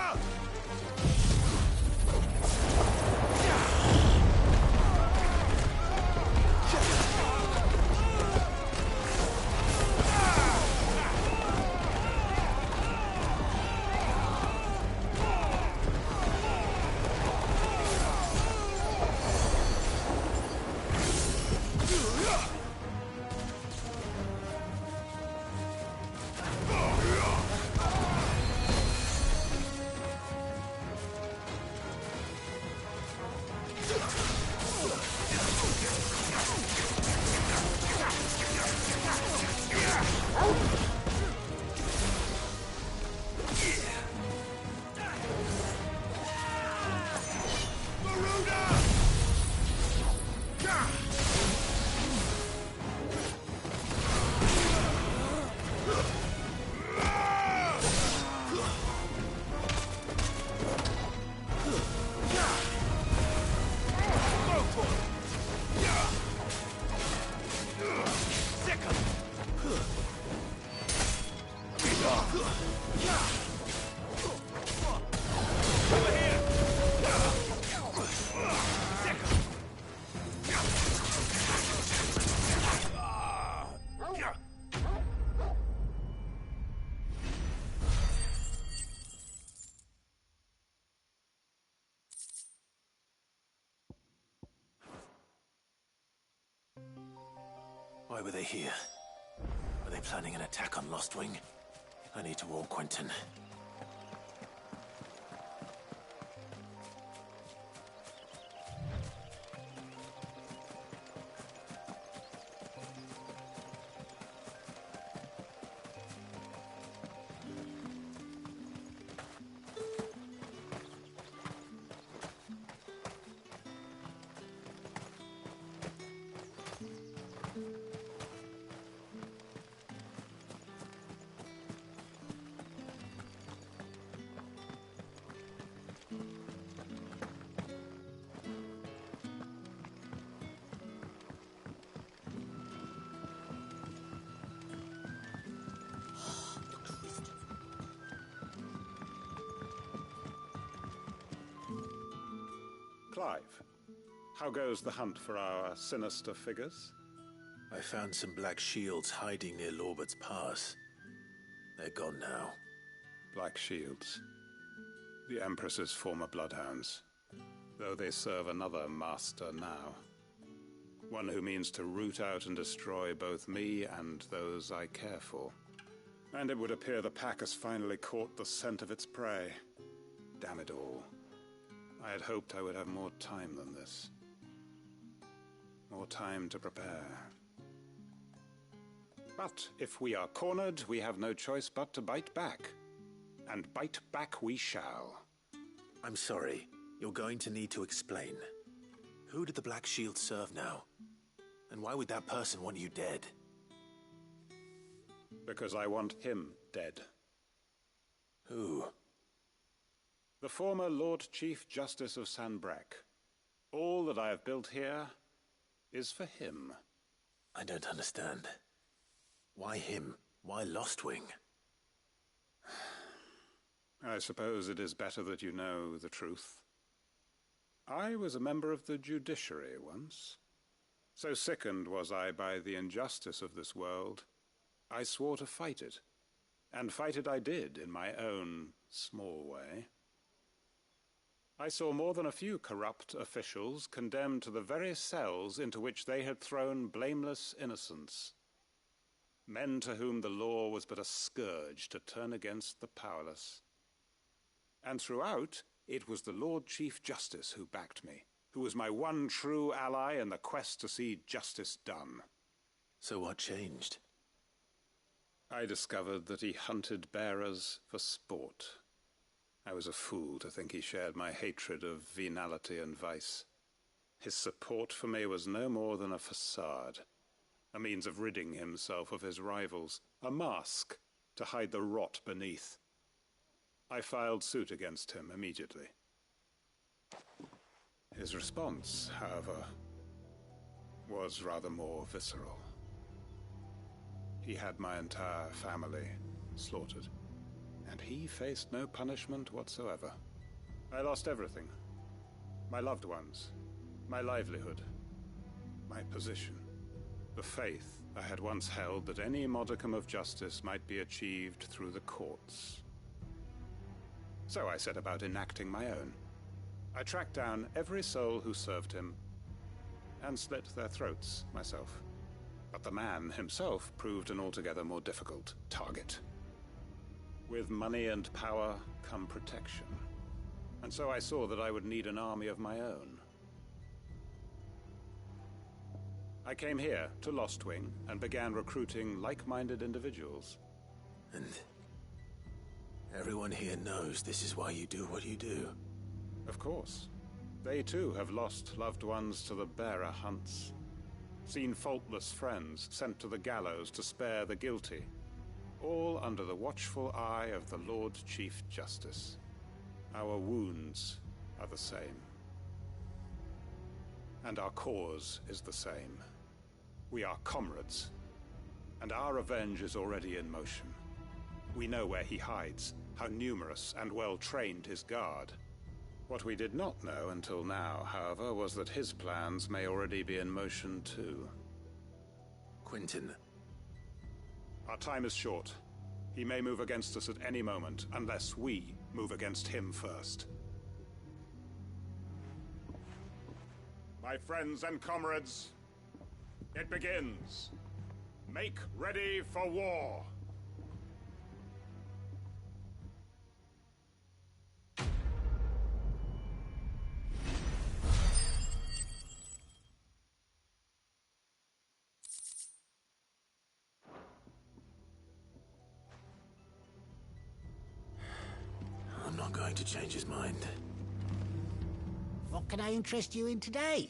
Why were they here? Were they planning an attack on Lostwing? I need to warn Quentin. Clive, how goes the hunt for our sinister figures? I found some Black Shields hiding near Lorbert's Pass. They're gone now. Black Shields. The Empress's former bloodhounds. Though they serve another master now. One who means to root out and destroy both me and those I care for. And it would appear the pack has finally caught the scent of its prey. Damn it all. I had hoped I would have more time than this. More time to prepare. But if we are cornered, we have no choice but to bite back. And bite back we shall. I'm sorry. You're going to need to explain. Who did the Black Shield serve now? And why would that person want you dead? Because I want him dead. Who? The former Lord Chief Justice of Sanbreque. All that I have built here is for him. I don't understand. Why him? Why Lostwing? I suppose it is better that you know the truth. I was a member of the judiciary once. So sickened was I by the injustice of this world, I swore to fight it. And fight it I did in my own small way. I saw more than a few corrupt officials condemned to the very cells into which they had thrown blameless innocents. Men to whom the law was but a scourge to turn against the powerless. And throughout, it was the Lord Chief Justice who backed me, who was my one true ally in the quest to see justice done. So what changed? I discovered that he hunted bearers for sport. I was a fool to think he shared my hatred of venality and vice. His support for me was no more than a facade, a means of ridding himself of his rivals, a mask to hide the rot beneath. I filed suit against him immediately. His response, however, was rather more visceral. He had my entire family slaughtered, and he faced no punishment whatsoever. I lost everything. My loved ones, my livelihood, my position, the faith I had once held that any modicum of justice might be achieved through the courts. So I set about enacting my own. I tracked down every soul who served him and slit their throats myself. But the man himself proved an altogether more difficult target. With money and power come protection. And so I saw that I would need an army of my own. I came here to Lostwing and began recruiting like-minded individuals. And everyone here knows this is why you do what you do. Of course. They too have lost loved ones to the bearer hunts. Seen faultless friends sent to the gallows to spare the guilty. All under the watchful eye of the Lord Chief Justice. Our wounds are the same. And our cause is the same. We are comrades. And our revenge is already in motion. We know where he hides, how numerous and well-trained his guard. What we did not know until now, however, was that his plans may already be in motion too. Quentin. Our time is short. He may move against us at any moment, unless we move against him first. My friends and comrades, it begins. Make ready for war. I'm not going to change his mind. What can I interest you in today?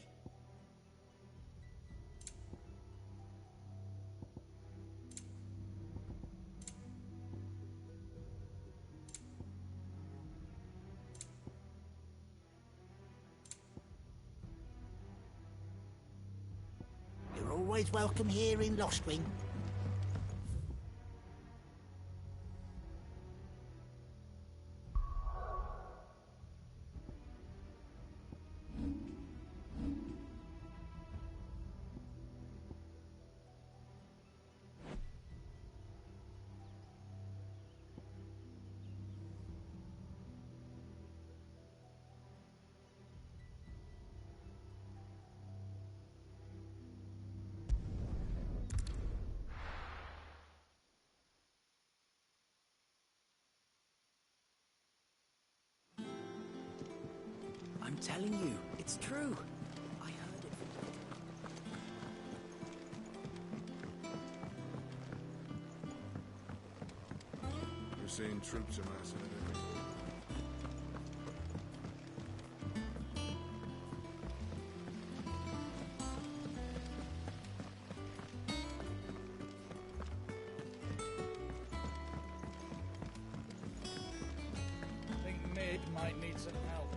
You're always welcome here in Lostwing. I'm telling you, it's true. I heard it. We're seeing troops amassing everywhere. I think Mid might need some help.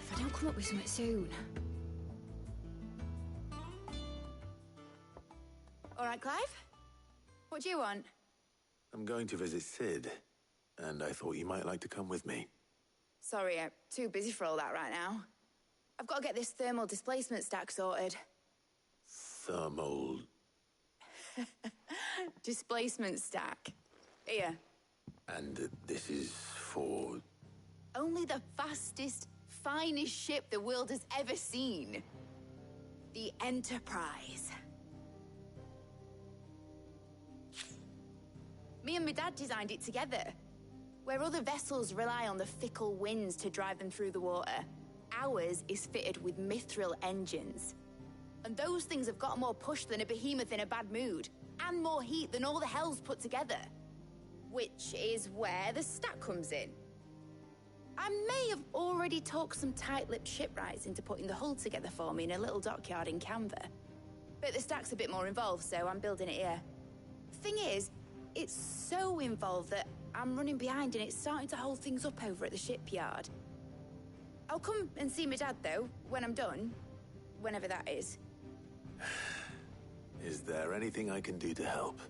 If I don't come up with something soon. All right, Clive? What do you want? I'm going to visit Sid, and I thought you might like to come with me. Sorry, I'm too busy for all that right now. I've got to get this thermal displacement stack sorted. Thermal... Displacement stack. Here. And this is for... Only the fastest, finest ship the world has ever seen. The Enterprise. Me and my dad designed it together. Where other vessels rely on the fickle winds to drive them through the water, ours is fitted with mithril engines. And those things have got more push than a behemoth in a bad mood, and more heat than all the hells put together. Which is where the stack comes in. I may have already talked some tight-lipped shipwrights into putting the hull together for me in a little dockyard in Canva. But the stack's a bit more involved, so I'm building it here. Thing is, it's so involved that I'm running behind and it's starting to hold things up over at the shipyard. I'll come and see my dad, though, when I'm done. Whenever that is. Is there anything I can do to help?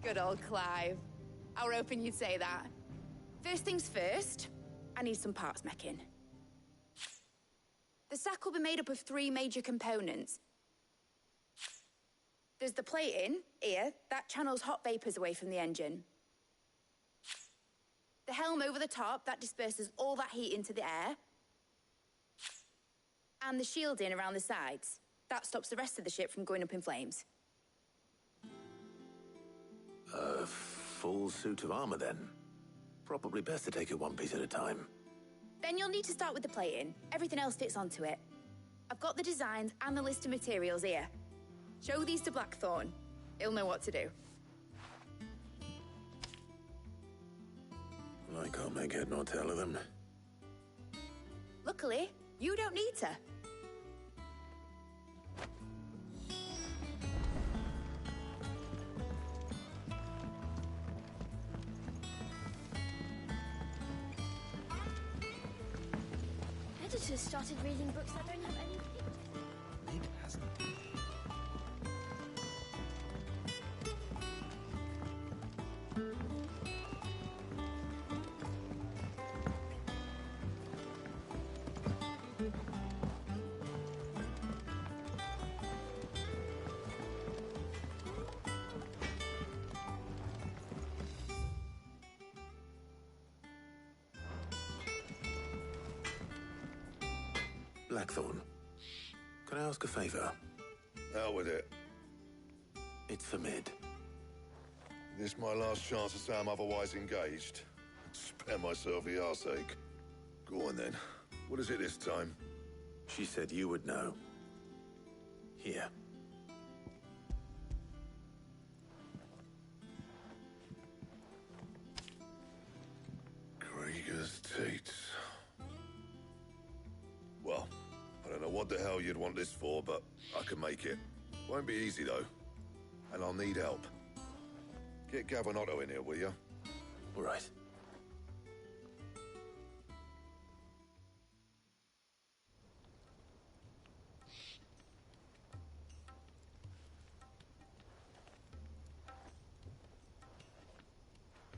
Good old Clive. I were hoping you'd say that. First things first, I need some parts meching. The stack will be made up of 3 major components. There's the plating, here, that channels hot vapors away from the engine. The helm over the top, that disperses all that heat into the air. And the shielding around the sides. That stops the rest of the ship from going up in flames. A full suit of armor, then? Probably best to take it one piece at a time. Then you'll need to start with the plating. Everything else fits onto it. I've got the designs and the list of materials here. Show these to Blackthorn. He'll know what to do. I can't make head nor tail of them. Luckily, you don't need to. Editors started reading books that don't have any pictures. It hasn't. Blackthorn, can I ask a favor? Out with it. It's for Mid. This my last chance to say I'm otherwise engaged. Spare myself the arseache. Go on then. What is it this time? She said you would know. Here. Krieger's teats. Well, I don't know what the hell you'd want this for, but I can make it. Won't be easy, though. And I'll need help. Get Gavin-Otto in here, will you? All right.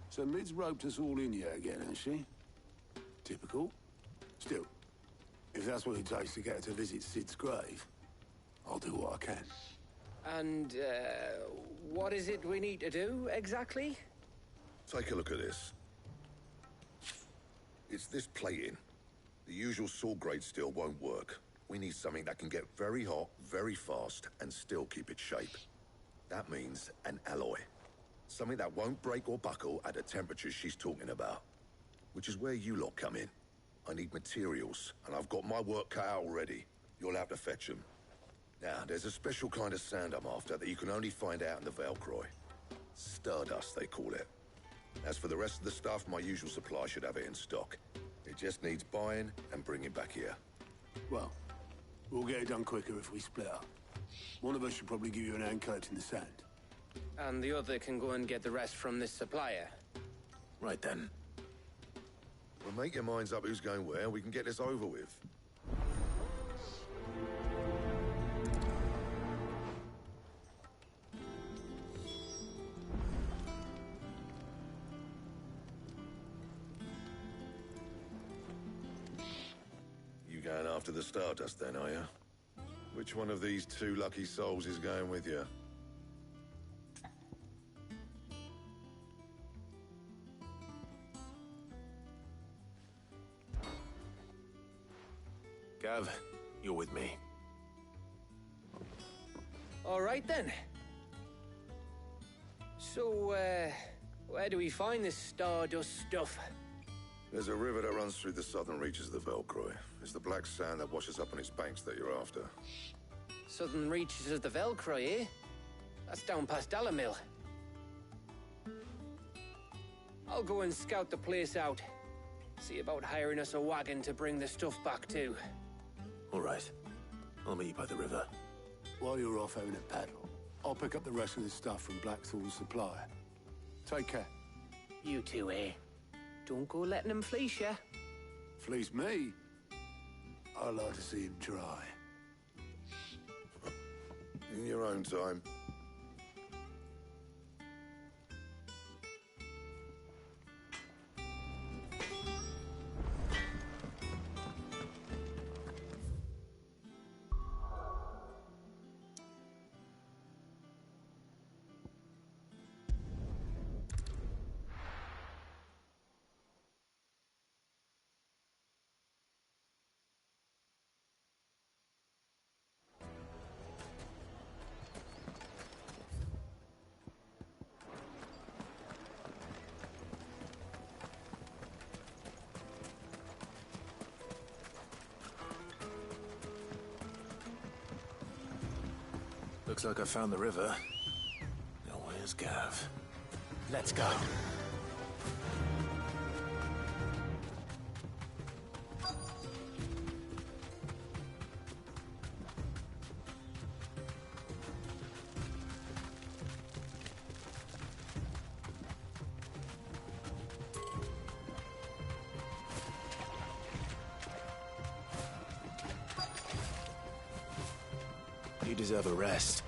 So Mid's roped us all in here again, hasn't she? Typical. Still, if that's what it takes to get her to visit Sid's grave, I'll do what I can. And, what is it we need to do, exactly? Take a look at this. It's this plating. The usual saw-grade steel won't work. We need something that can get very hot, very fast, and still keep its shape. That means an alloy. Something that won't break or buckle at the temperatures she's talking about. Which is where you lot come in. I need materials, and I've got my work cut out already. You'll have to fetch them. Now, there's a special kind of sand I'm after that you can only find out in the Valcroy. Stardust, they call it. As for the rest of the stuff, my usual supply should have it in stock. It just needs buying and bringing back here. Well, we'll get it done quicker if we split up. One of us should probably give you an hand collecting the sand. And the other can go and get the rest from this supplier. Right then. Well, make your minds up who's going where, and we can get this over with. You going after the Stardust then, are you? Which one of these 2 lucky souls is going with you? Gav, you're with me. All right then. So, where do we find this stardust stuff? There's a river that runs through the southern reaches of the Velcroy. It's the black sand that washes up on its banks that you're after. Southern reaches of the Velcroy, eh? That's down past Dalamil. I'll go and scout the place out. See about hiring us a wagon to bring the stuff back to. All right. I'll meet you by the river. While you're off having a paddle, I'll pick up the rest of the stuff from Blackthorn's supply. Take care. You two, eh? Don't go letting them fleece ya. Fleece me? I'd like to see him try. In your own time. Looks like I found the river. Now where's Gav? Let's go. You deserve a rest.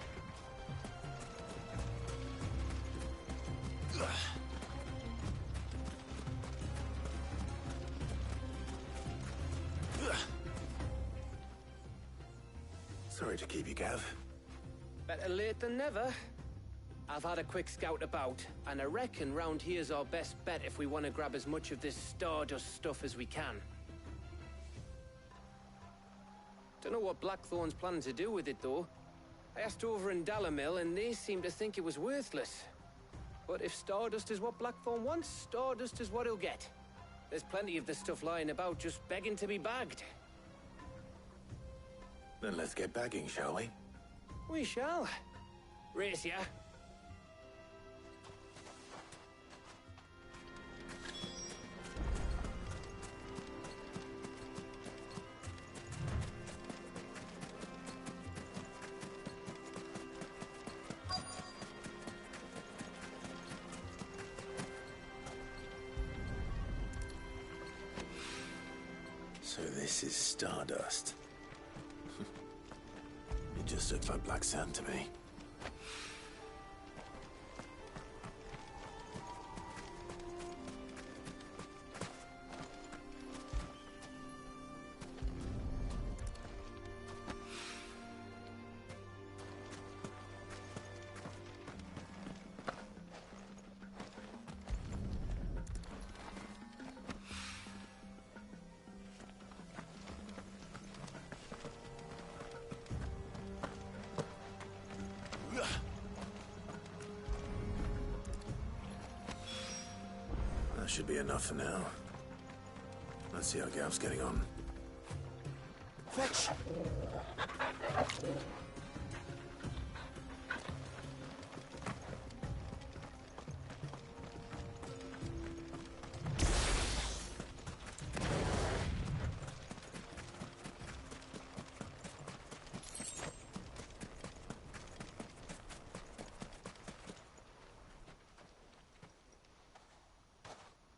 Sorry to keep you, Gav. Better late than never. I've had a quick scout about, and I reckon round here's our best bet if we want to grab as much of this stardust stuff as we can. Don't know what Blackthorn's planning to do with it, though. I asked over in Dalamil, and they seem to think it was worthless. But if stardust is what Blackthorn wants, stardust is what he'll get. There's plenty of this stuff lying about, just begging to be bagged. Then let's get bagging, shall we? We shall. Race ya. So this is stardust. It just looks like black sand to me. That should be enough for now. Let's see how Gav's getting on. Fetch!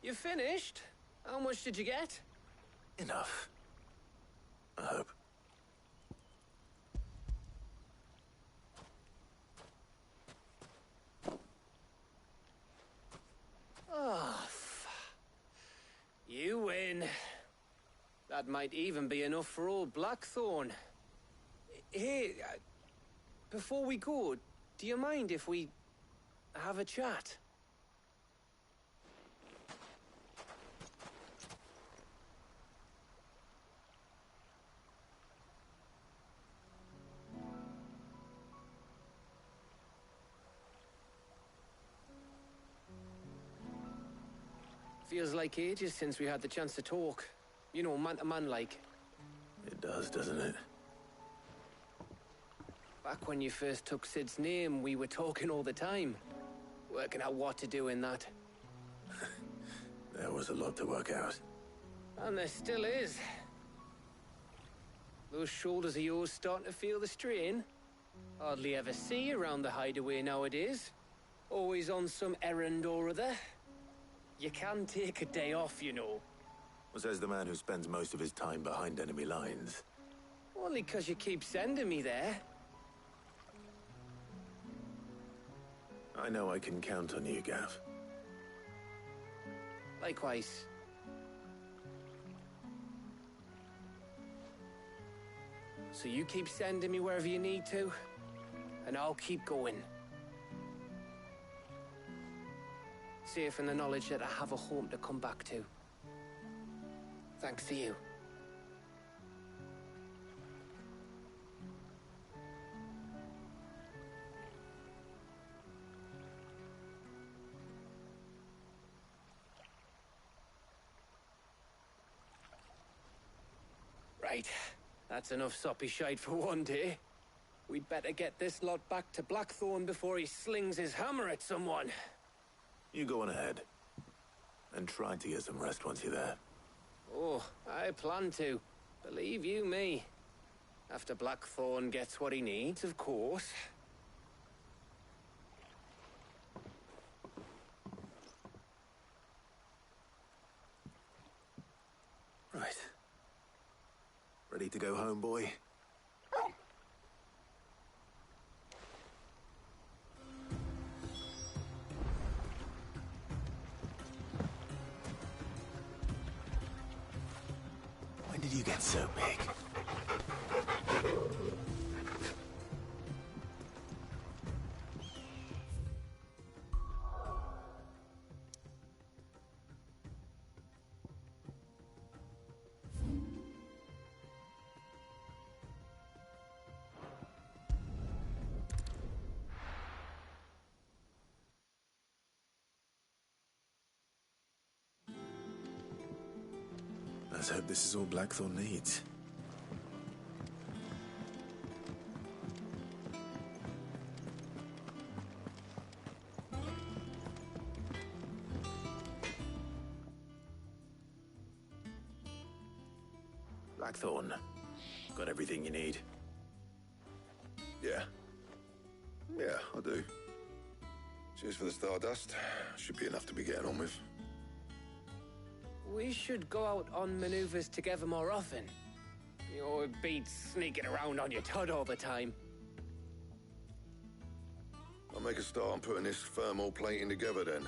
You finished? How much did you get? Enough. I hope. Oh, you win. That might even be enough for old Blackthorn. Hey, before we go, do you mind if we have a chat? Feels like ages since we had the chance to talk. You know, man to man like. It does, doesn't it? Back when you first took Sid's name, we were talking all the time. Working out what to do in that. There was a lot to work out. And there still is. Those shoulders of yours starting to feel the strain. Hardly ever see you around the hideaway nowadays. Always on some errand or other. You can take a day off, you know. Well, says the man who spends most of his time behind enemy lines. Only 'cause you keep sending me there. I know I can count on you, Gav. Likewise. So you keep sending me wherever you need to, and I'll keep going. Safe in the knowledge that I have a home to come back to. Thanks to you. Right. That's enough soppy shite for one day. We'd better get this lot back to Blackthorn before he slings his hammer at someone. You go on ahead. And try to get some rest once you're there. Oh, I plan to. Believe you me. After Blackthorn gets what he needs, of course. Right. Ready to go home, boy? When did you get so big? Let's hope this is all Blackthorn needs. Blackthorn, got everything you need? Yeah. Yeah, I do. Cheers for the Stardust. Should be enough to be getting on with. We should go out on maneuvers together more often. You know, it beats sneaking around on your Todd all the time. I'll make a start on putting this thermal plating together then.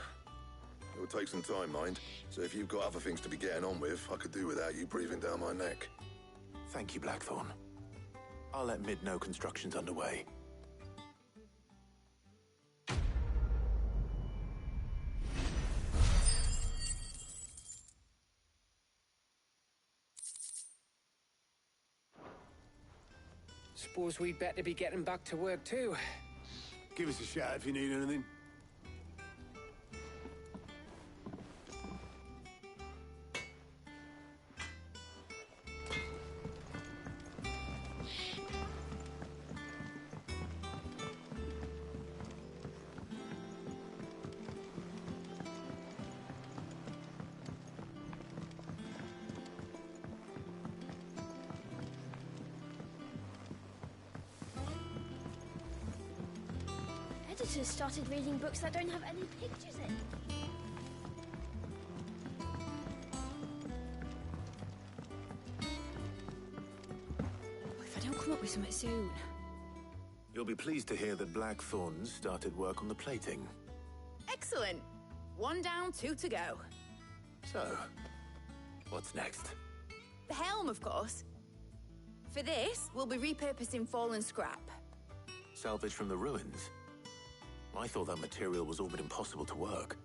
It will take some time, mind. So if you've got other things to be getting on with, I could do without you breathing down my neck. Thank you, Blackthorn. I'll let Mid know construction's underway. Suppose we'd better be getting back to work too. Give us a shout if you need anything. Editors started reading books that don't have any pictures in. If I don't come up with something soon. You'll be pleased to hear that Blackthorn's started work on the plating. Excellent. 1 down, 2 to go. So, what's next? The helm, of course. For this, we'll be repurposing fallen scrap. Salvage from the ruins? I thought that material was all but impossible to work.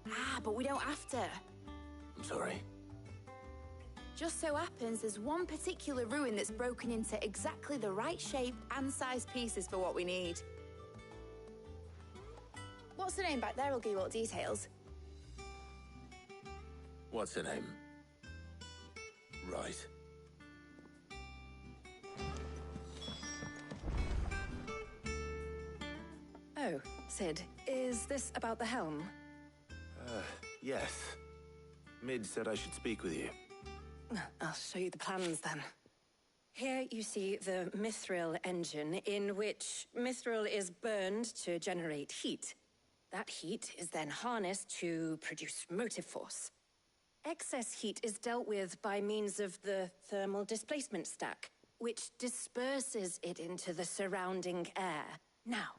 Ah, but we don't have to. I'm sorry. Just so happens there's one particular ruin that's broken into exactly the right shape and size pieces for what we need. What's the name back there? I'll give you all details. What's her name? Right. Oh, Sid, is this about the helm? Yes. Mid said I should speak with you. I'll show you the plans then. Here you see the mithril engine, in which mithril is burned to generate heat. That heat is then harnessed to produce motive force. Excess heat is dealt with by means of the thermal displacement stack, which disperses it into the surrounding air. Now,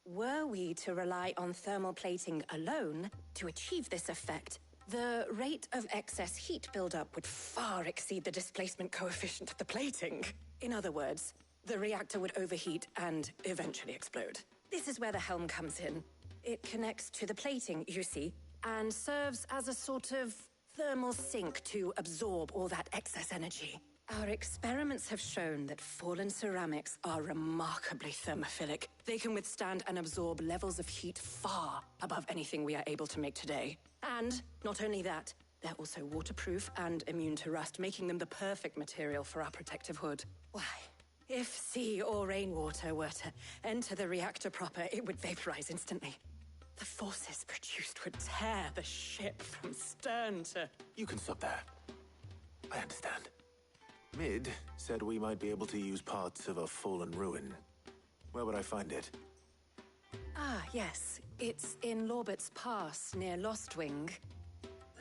were we to rely on thermal plating alone to achieve this effect, the rate of excess heat buildup would far exceed the displacement coefficient of the plating. In other words, the reactor would overheat and eventually explode. This is where the helm comes in. It connects to the plating, you see, and serves as a sort of thermal sink to absorb all that excess energy. Our experiments have shown that fallen ceramics are remarkably thermophilic. They can withstand and absorb levels of heat far above anything we are able to make today. And not only that, they're also waterproof and immune to rust, making them the perfect material for our protective hood. Why, if sea or rainwater were to enter the reactor proper, it would vaporize instantly. The forces produced would tear the ship from stern to... You can stop there. I understand. Mid said we might be able to use parts of a fallen ruin. Where would I find it? Ah, yes. It's in Lorbert's Pass, near Lostwing.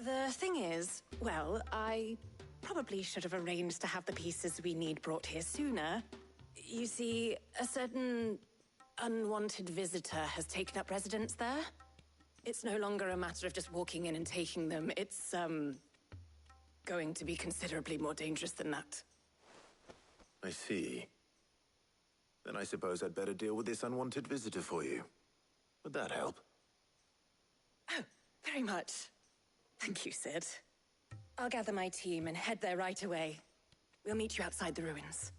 The thing is, well, I probably should have arranged to have the pieces we need brought here sooner. You see, a certain unwanted visitor has taken up residence there. It's no longer a matter of just walking in and taking them. It's, going to be considerably more dangerous than that. I see. Then I suppose I'd better deal with this unwanted visitor for you. Would that help? Oh, very much. Thank you, Sid. I'll gather my team and head there right away. We'll meet you outside the ruins.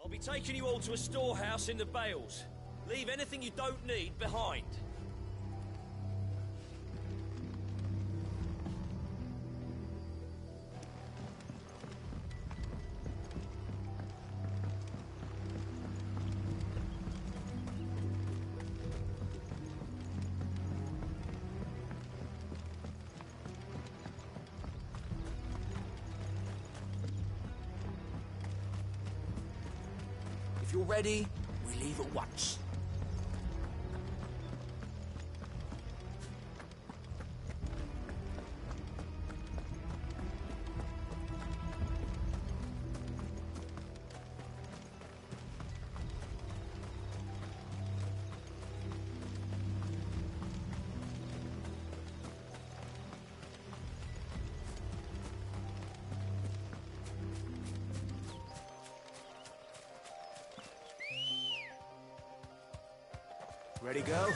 I'll be taking you all to a storehouse in the Bales. Leave anything you don't need behind. If you're ready, we leave at once. Ready, go?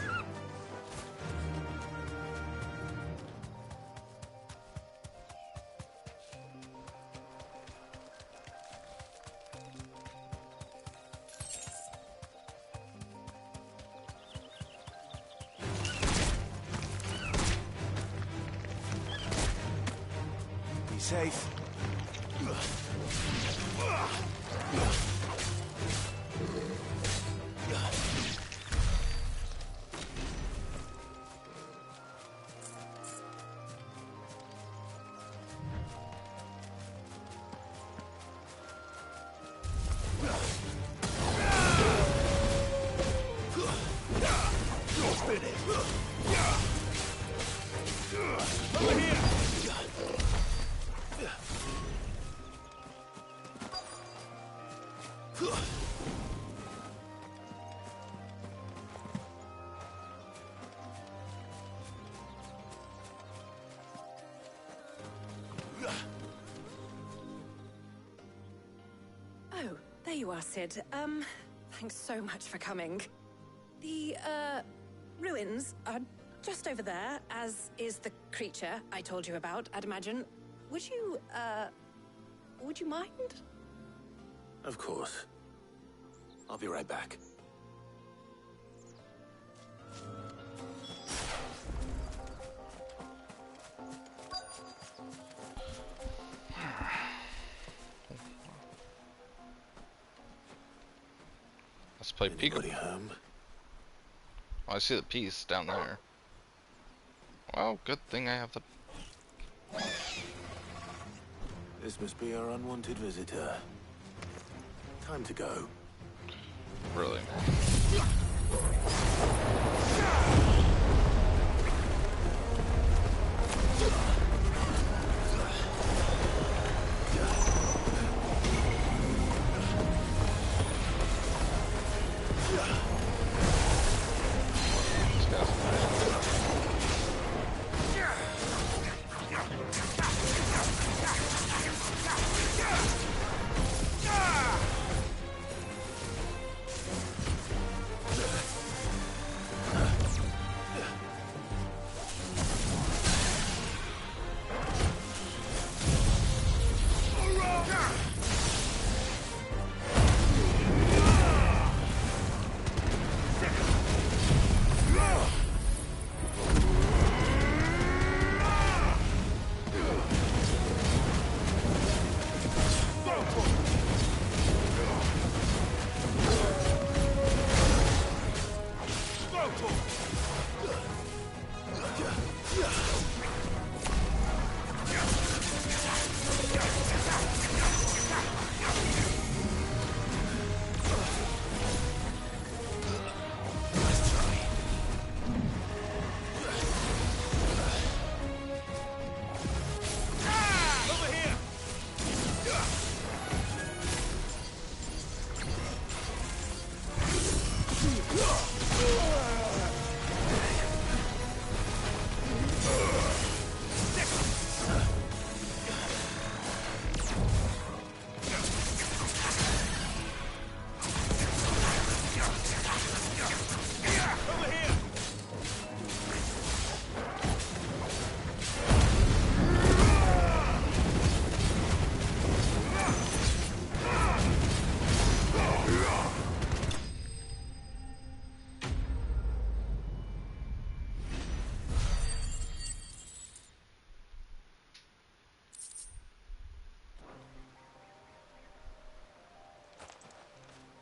Be safe. you are, Sid. Thanks so much for coming. The, ruins are just over there, as is the creature I told you about, I'd imagine. Would you mind? Of course. I'll be right back. Let's play peekaboo. Oh, I see the piece down there. Well, good thing I have the... This must be our unwanted visitor. Time to go. Really?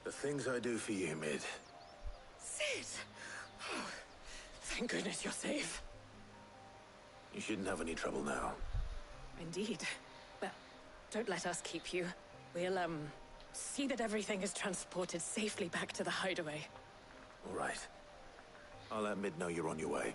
The things I do for you, Mid. Sid! Oh, thank goodness you're safe. You shouldn't have any trouble now. Indeed. But don't let us keep you. We'll, see that everything is transported safely back to the hideaway. All right. I'll let Mid know you're on your way.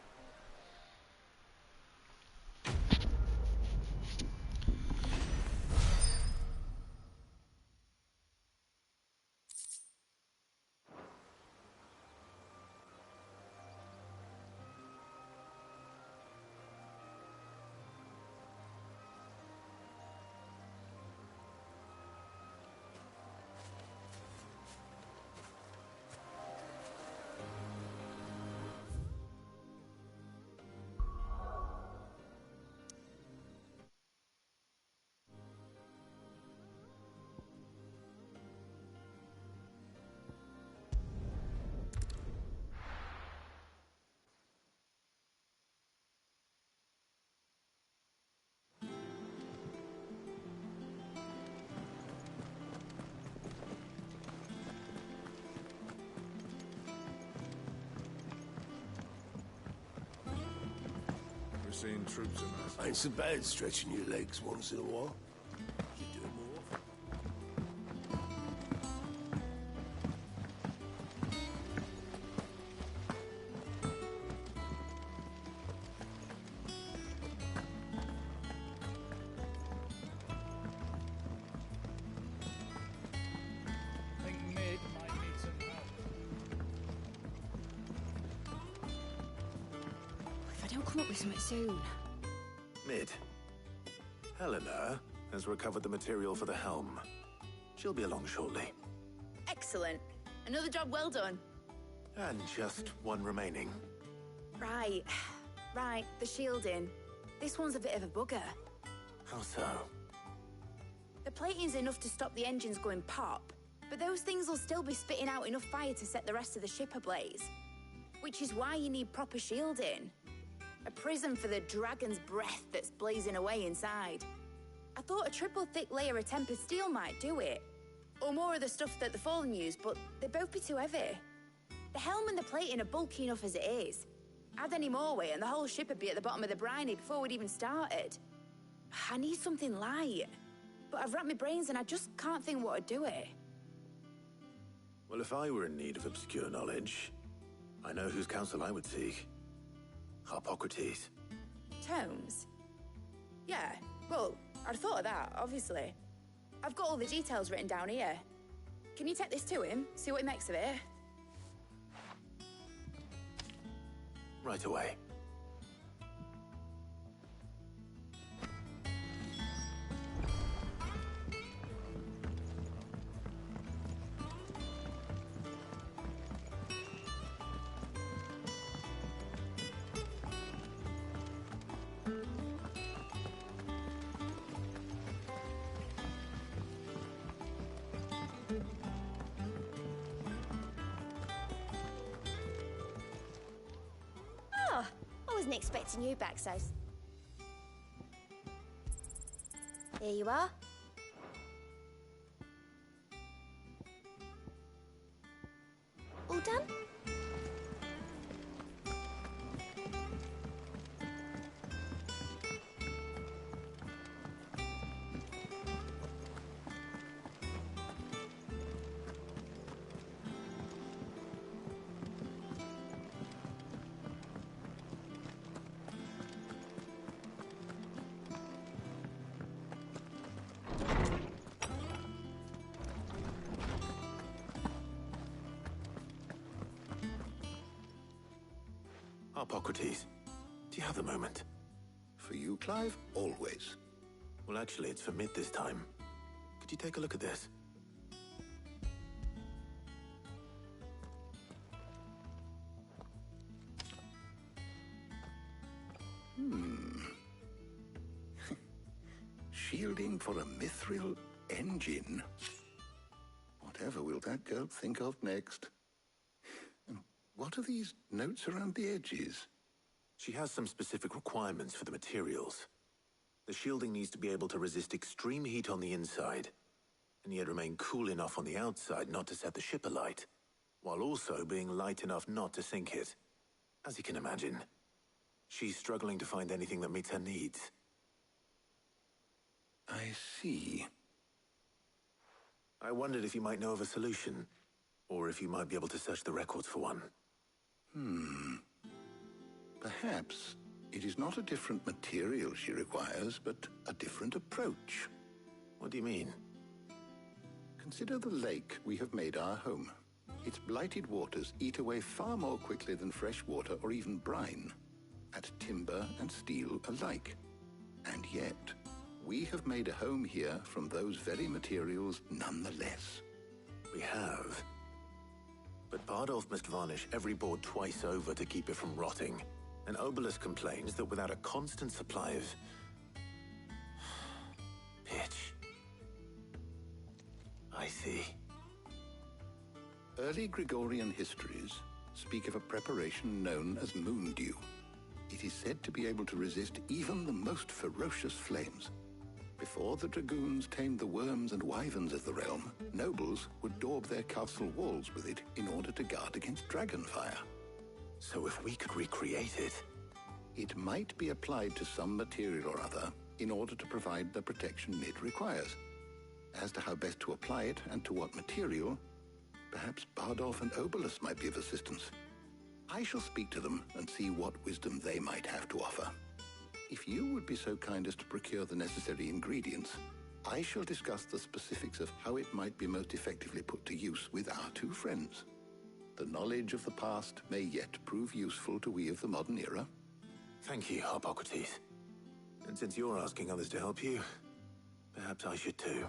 We're seeing troops amassing. Ain't so bad stretching your legs once in a while. You do it more often. I think Mid might need some help. If I don't come up with something soon. Mid. Helena has recovered the material for the helm. She'll be along shortly. Excellent. Another job well done. And just one remaining. Right. Right, the shielding. This one's a bit of a bugger. How so? The plating's enough to stop the engines going pop, but those things will still be spitting out enough fire to set the rest of the ship ablaze. Which is why you need proper shielding. A prison for the dragon's breath that's blazing away inside. I thought a triple thick layer of tempered steel might do it. Or more of the stuff that the Fallen use, but they'd both be too heavy. The helm and the plating are bulky enough as it is. Add any more weight and the whole ship would be at the bottom of the briny before we'd even started. I need something light. But I've racked my brains and I just can't think what would do it. Well, if I were in need of obscure knowledge, I know whose counsel I would seek. Harpocrates. Tomes? Yeah, well, I'd thought of that, obviously. I've got all the details written down here. Can you take this to him, see what he makes of it? Right away. Oh, I wasn't expecting you back, so... Here you are. All done? Harpocrates, do you have a moment? For you, Clive, always. Well, actually, it's for mid this time. Could you take a look at this? Shielding for a mithril engine. Whatever will that girl think of next? And what are these notes around the edges? She has some specific requirements for the materials. The shielding needs to be able to resist extreme heat on the inside, and yet remain cool enough on the outside not to set the ship alight, while also being light enough not to sink it. As you can imagine, she's struggling to find anything that meets her needs. I see. I wondered if you might know of a solution, or if you might be able to search the records for one. Perhaps it is not a different material she requires, but a different approach. What do you mean? Consider the lake we have made our home. Its blighted waters eat away far more quickly than fresh water or even brine, at timber and steel alike. And yet, we have made a home here from those very materials nonetheless. We have. But Bardolph must varnish every board twice over to keep it from rotting. And Obelus complains that without a constant supply of... pitch. I see. Early Gregorian histories speak of a preparation known as moon dew. It is said to be able to resist even the most ferocious flames. Before the dragoons tamed the worms and wyverns of the realm, nobles would daub their castle walls with it in order to guard against dragon fire. So if we could recreate it... It might be applied to some material or other in order to provide the protection Mid requires. As to how best to apply it and to what material, perhaps Bardolph and Obelus might be of assistance. I shall speak to them and see what wisdom they might have to offer. If you would be so kind as to procure the necessary ingredients, I shall discuss the specifics of how it might be most effectively put to use with our two friends. The knowledge of the past may yet prove useful to we of the modern era. Thank you, Harpocrates. And since you're asking others to help you, perhaps I should too.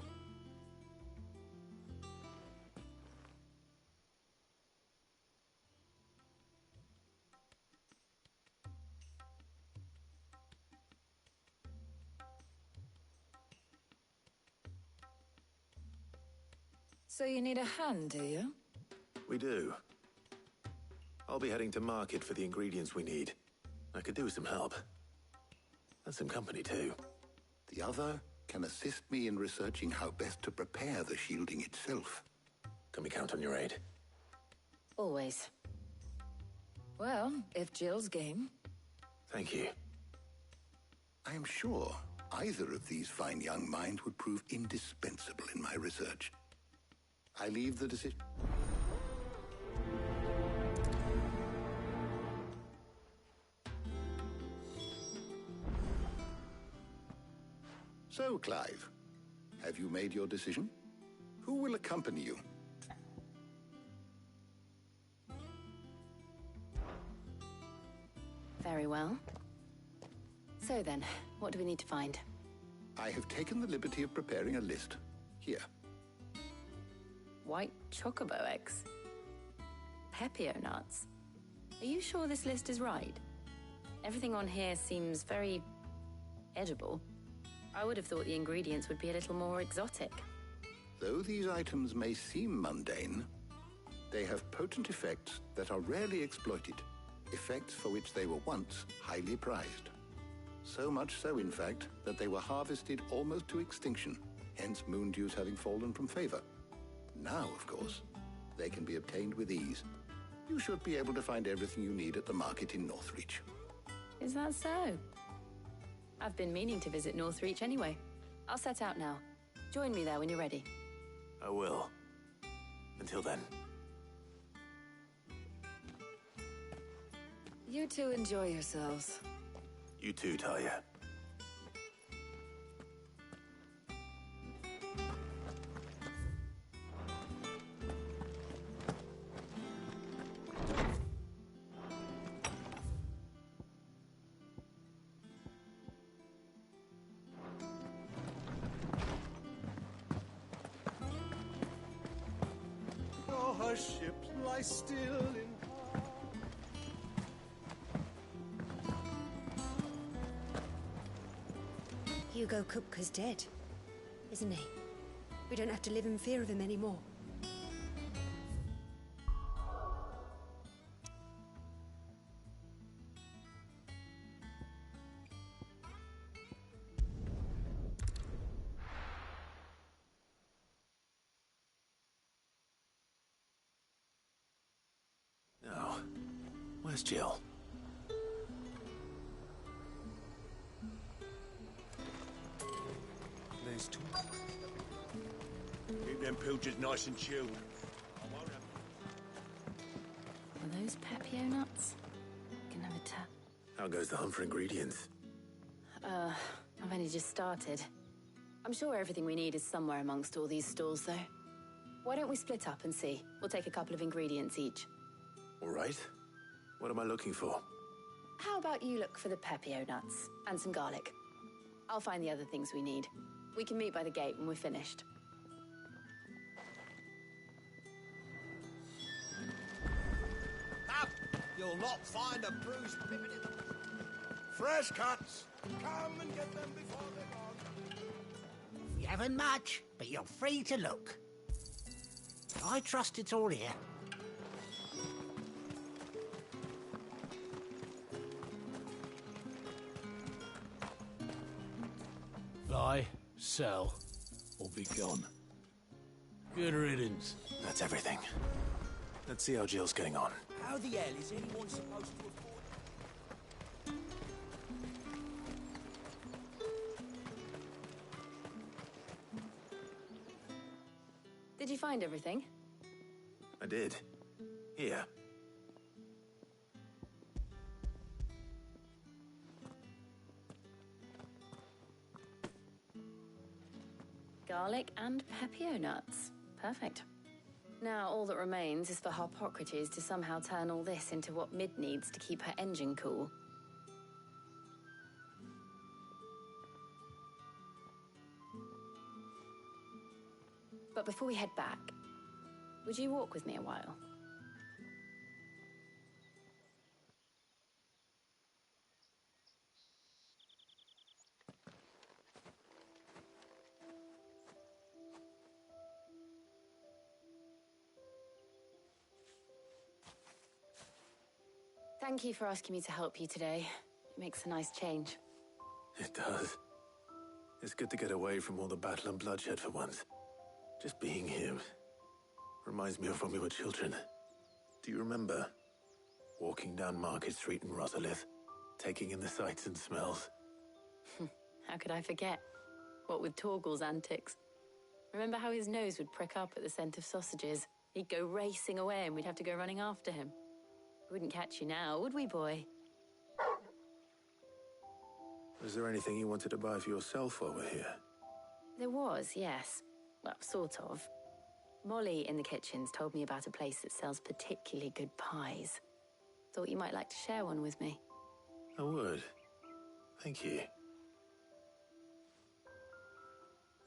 So you need a hand, do you? We do. I'll be heading to market for the ingredients we need. I could do with some help. And some company, too. The other can assist me in researching how best to prepare the shielding itself. Can we count on your aid? Always. Well, if Jill's game. Thank you. I am sure either of these fine young minds would prove indispensable in my research. I leave the decision. So, Clive, have you made your decision? Who will accompany you? Very well. So then, what do we need to find? I have taken the liberty of preparing a list. Here. White chocobo eggs. Pepio nuts. Are you sure this list is right? Everything on here seems very edible. I would have thought the ingredients would be a little more exotic. Though these items may seem mundane, they have potent effects that are rarely exploited, effects for which they were once highly prized. So much so, in fact, that they were harvested almost to extinction, hence moon dews having fallen from favor. Now, of course, they can be obtained with ease. You should be able to find everything you need at the market in Northreach. Is that so? I've been meaning to visit Northreach anyway. I'll set out now. Join me there when you're ready. I will. Until then. You two enjoy yourselves. You too, Talia. Our ship lies still in Hugo Kupka's dead, isn't he? We don't have to live in fear of him anymore. Now, where's Jill? There's two. Keep them pilchers nice and chilled. Are those Pepio nuts? Can have a tap. How goes the hunt for ingredients? I've only just started. I'm sure everything we need is somewhere amongst all these stalls, though. Why don't we split up and see? We'll take a couple of ingredients each. All right. What am I looking for? How about you look for the Pepio nuts and some garlic? I'll find the other things we need. We can meet by the gate when we're finished. Up! You'll not find a bruised ribbon in the... Fresh cuts! Come and get them before they're gone. We haven't much, but you're free to look. I trust it's all here. Buy, sell, or be gone. Good riddance. That's everything. Let's see how Jill's getting on. How the hell is anyone supposed to afford... Did you find everything? I did. Here. Garlic and Pepio nuts. Perfect. Now all that remains is for Harpocrates to somehow turn all this into what Mid needs to keep her engine cool. But before we head back, would you walk with me a while? Thank you for asking me to help you today. It makes a nice change. It does. It's good to get away from all the battle and bloodshed for once. Just being here reminds me of when we were children. Do you remember? Walking down Market Street in Rosalith, taking in the sights and smells. How could I forget? What with Torgal's antics. Remember how his nose would prick up at the scent of sausages? He'd go racing away and we'd have to go running after him. We wouldn't catch you now, would we, boy? Was there anything you wanted to buy for yourself while we're here? There was, yes. Well, sort of. Molly in the kitchens told me about a place that sells particularly good pies. Thought you might like to share one with me. I would. Thank you.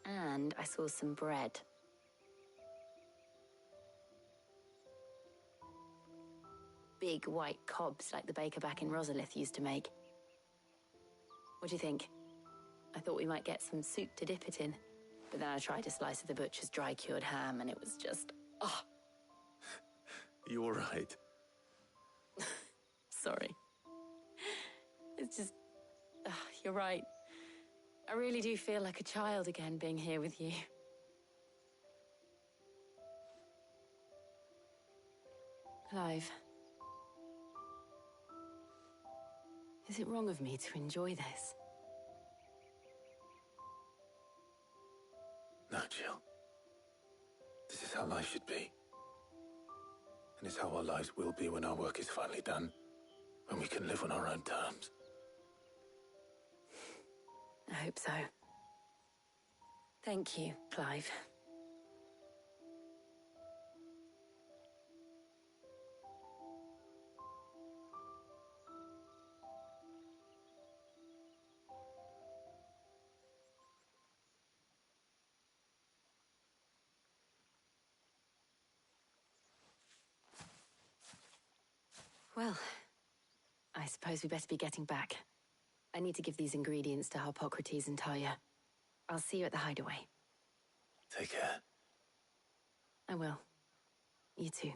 And I saw some bread. Big white cobs like the baker back in Rosalith used to make. What do you think? I thought we might get some soup to dip it in. But then I tried a slice of the butcher's dry-cured ham and it was just... oh. You all right? Sorry. It's just... you're right. I really do feel like a child again being here with you. Clive. Is it wrong of me to enjoy this? No, Jill. This is how life should be. And it's how our lives will be when our work is finally done. When we can live on our own terms. I hope so. Thank you, Clive. Well, I suppose we better be getting back. I need to give these ingredients to Harpocrates and Talia. I'll see you at the hideaway. Take care. I will. You too.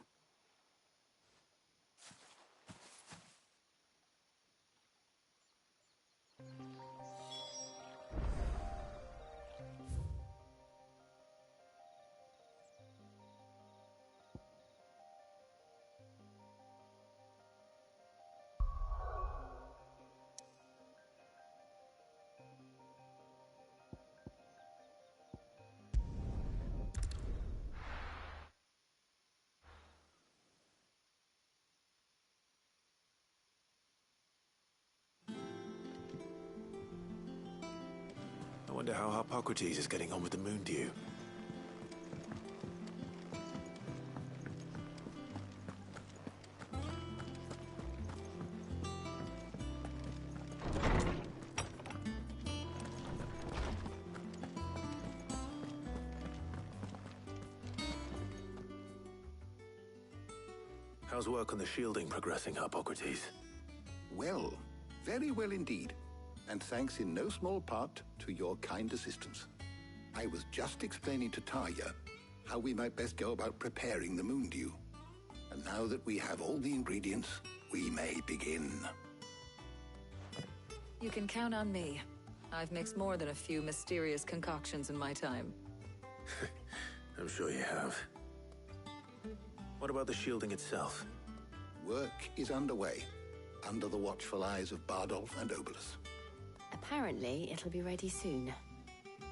I wonder how Harpocrates is getting on with the moon dew. How's work on the shielding progressing, Harpocrates? Well, very well indeed. And thanks in no small part to your kind assistance. I was just explaining to Talia how we might best go about preparing the moon dew. And now that we have all the ingredients, we may begin. You can count on me. I've mixed more than a few mysterious concoctions in my time. I'm sure you have. What about the shielding itself? Work is underway, under the watchful eyes of Bardolph and Obolus. Apparently, it'll be ready soon.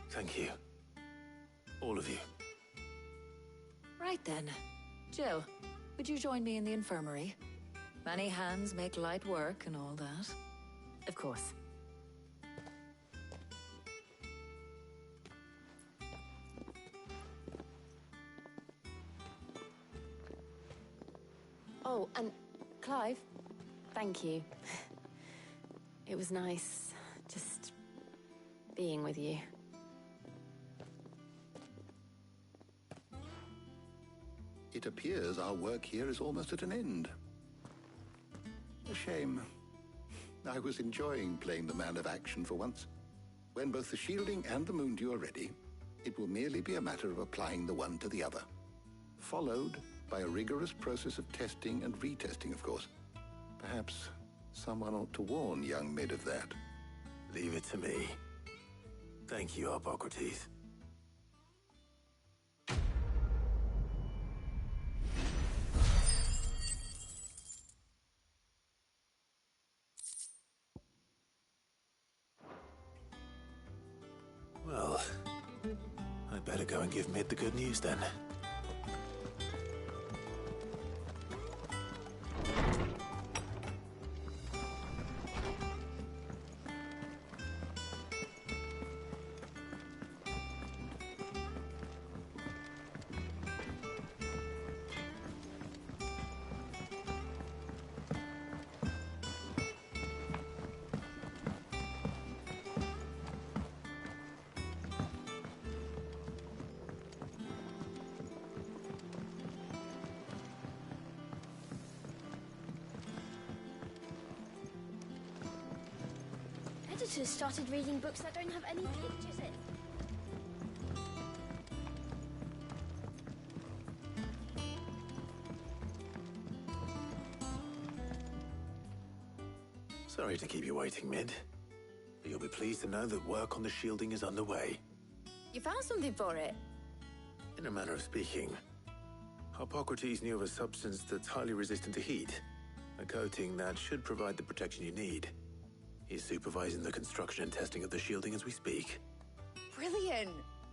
Thank you. All of you. Right then. Jill, would you join me in the infirmary? Many hands make light work and all that. Of course. Oh, and Clive, thank you. It was nice just being with you. It appears our work here is almost at an end. A shame. I was enjoying playing the man of action for once. When both the shielding and the moon dew are ready, it will merely be a matter of applying the one to the other. Followed by a rigorous process of testing and retesting, of course. Perhaps someone ought to warn young Mid of that. Leave it to me. Thank you, Hippocrates. Well, I'd better go and give Mid the good news then. Editors started reading books that don't have any pictures in. Sorry to keep you waiting, Mid. But you'll be pleased to know that work on the shielding is underway. You found something for it? In a manner of speaking, Hippocrates knew of a substance that's highly resistant to heat. A coating that should provide the protection you need. He's supervising the construction and testing of the shielding as we speak. Brilliant!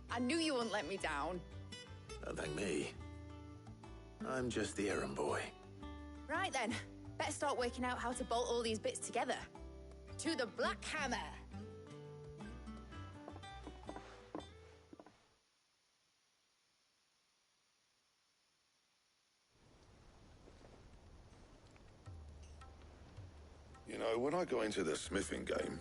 I knew you wouldn't let me down. Don't thank me. I'm just the errand boy. Right then, better start working out how to bolt all these bits together. To the Black Hammer! You know, when I got into the smithing game,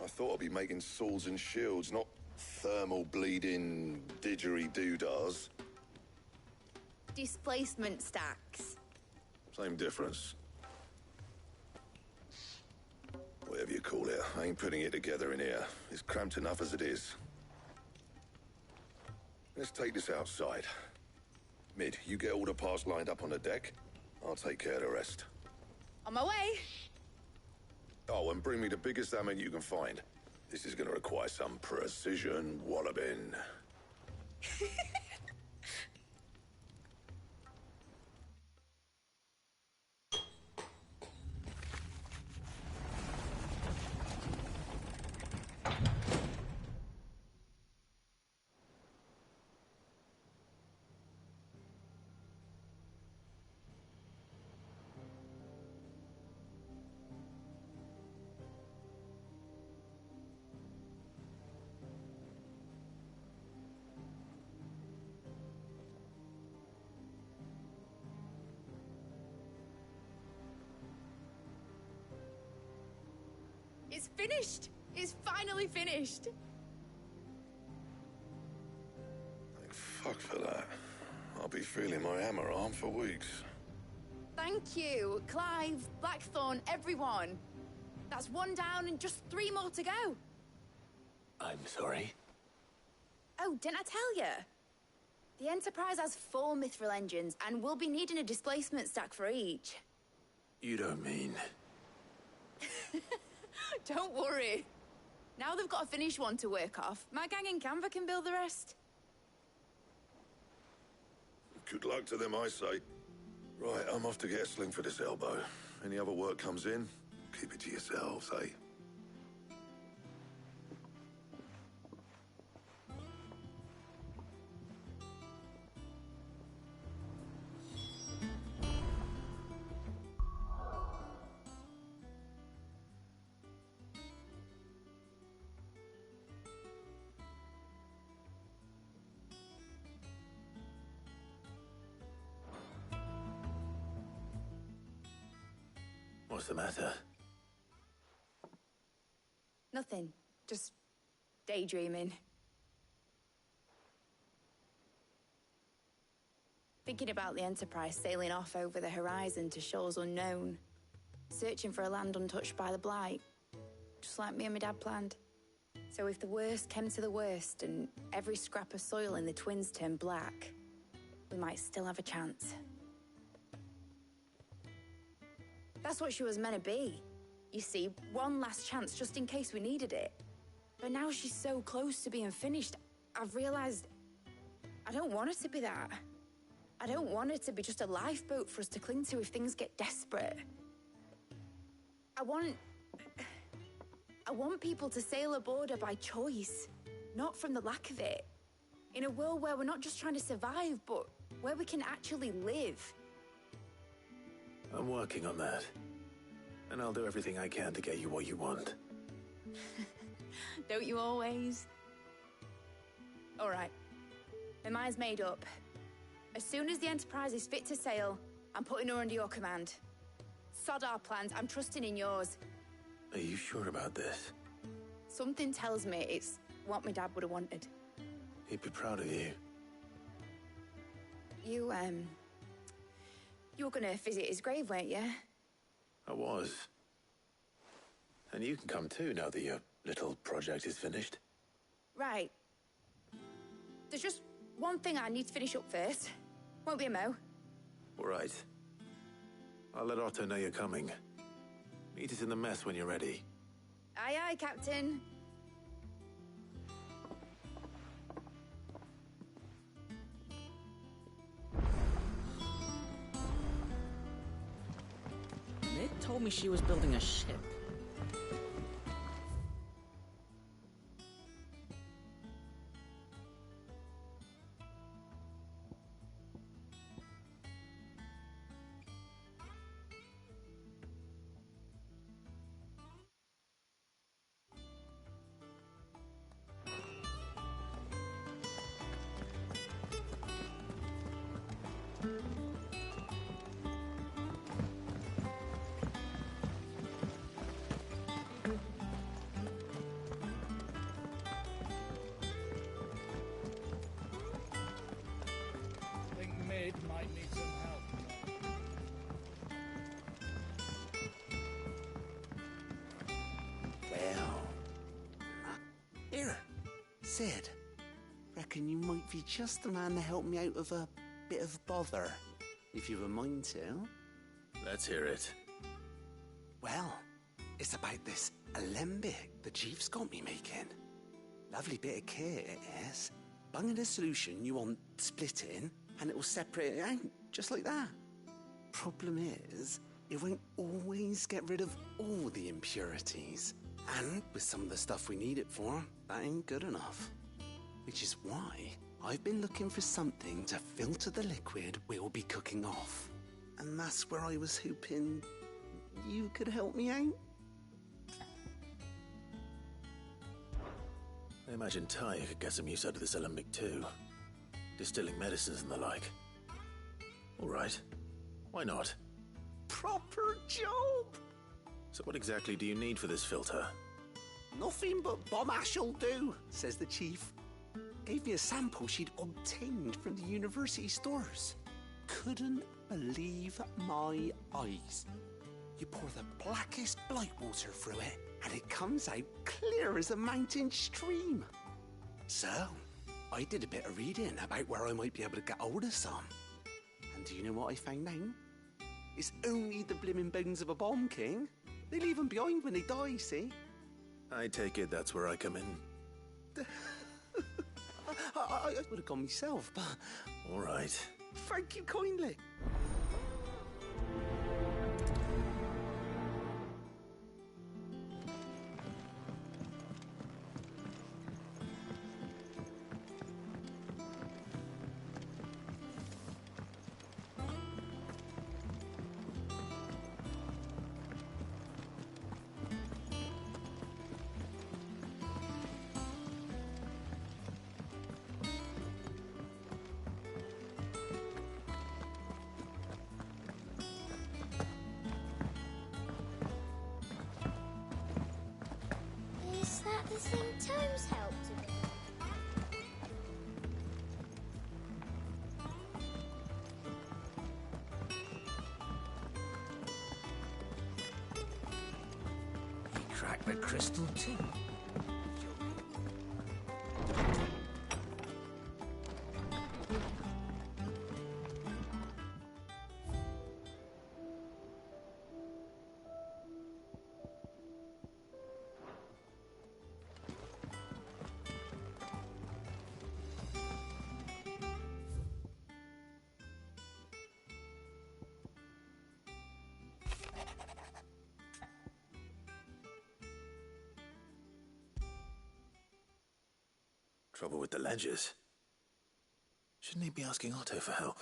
I thought I'd be making swords and shields, not thermal bleeding didgeridoo-dahs. Displacement stacks. Same difference. Whatever you call it, I ain't putting it together in here. It's cramped enough as it is. Let's take this outside. Mid, you get all the parts lined up on the deck. I'll take care of the rest. On my way! Oh, and bring me the biggest hammer you can find. This is gonna require some precision walloping. It's finished! It's finally finished! Thank fuck for that. I'll be feeling my hammer arm for weeks. Thank you, Clive, Blackthorn, everyone. That's one down and just 3 more to go. I'm sorry. Oh, didn't I tell you? The Enterprise has 4 mithril engines, and we'll be needing a displacement stack for each. You don't mean... Don't worry. Now they've got a finished one to work off, my gang in Canva can build the rest. Good luck to them, I say. Right, I'm off to get a sling for this elbow. Any other work comes in, keep it to yourselves, eh? What's the matter? Nothing. Just daydreaming. Thinking about the Enterprise sailing off over the horizon to shores unknown. Searching for a land untouched by the Blight. Just like me and my dad planned. So if the worst came to the worst and every scrap of soil in the Twins turned black, we might still have a chance. That's what she was meant to be. You see, one last chance just in case we needed it. But now she's so close to being finished, I've realized I don't want it to be that. I don't want it to be just a lifeboat for us to cling to if things get desperate. I want people to sail aboard her by choice, not from the lack of it. In a world where we're not just trying to survive, but where we can actually live. I'm working on that. And I'll do everything I can to get you what you want. Don't you always? All right. My mind's made up. As soon as the Enterprise is fit to sail, I'm putting her under your command. Sod our plans, I'm trusting in yours. Are you sure about this? Something tells me it's what my dad would have wanted. He'd be proud of you. You were gonna visit his grave, weren't you? I was. And you can come too now that your little project is finished. Right. There's just one thing I need to finish up first. Won't be a mo. All right. I'll let Otto know you're coming. Meet us in the mess when you're ready. Aye, aye, Captain. Nick told me she was building a ship. Might need some help. Well, here, Sid. Reckon you might be just the man to help me out of a bit of bother, if you've a mind to. Let's hear it. Well, it's about this alembic the Chief's got me making. Lovely bit of kit it is. Bung in a solution you want splitting, and it'll separate it out, just like that. Problem is, it won't always get rid of all the impurities. And with some of the stuff we need it for, that ain't good enough. Which is why I've been looking for something to filter the liquid we'll be cooking off. And that's where I was hoping you could help me out. I imagine Ty could get some use out of this alembic too. Distilling medicines and the like. All right. Why not? Proper job! So what exactly do you need for this filter? Nothing but bomb ash'll do, says the Chief. Gave me a sample she'd obtained from the university stores. Couldn't believe my eyes. You pour the blackest blight water through it, and it comes out clear as a mountain stream. So, I did a bit of reading about where I might be able to get hold of some. And do you know what I found out? It's only the blimmin' bones of a bomb king. They leave them behind when they die, see? I take it that's where I come in. I would have gone myself, but... All right. Thank you kindly. Is that the thing Tomes helped with? He cracked the crystal too. Trouble with the ledgers. Shouldn't he be asking Otto for help?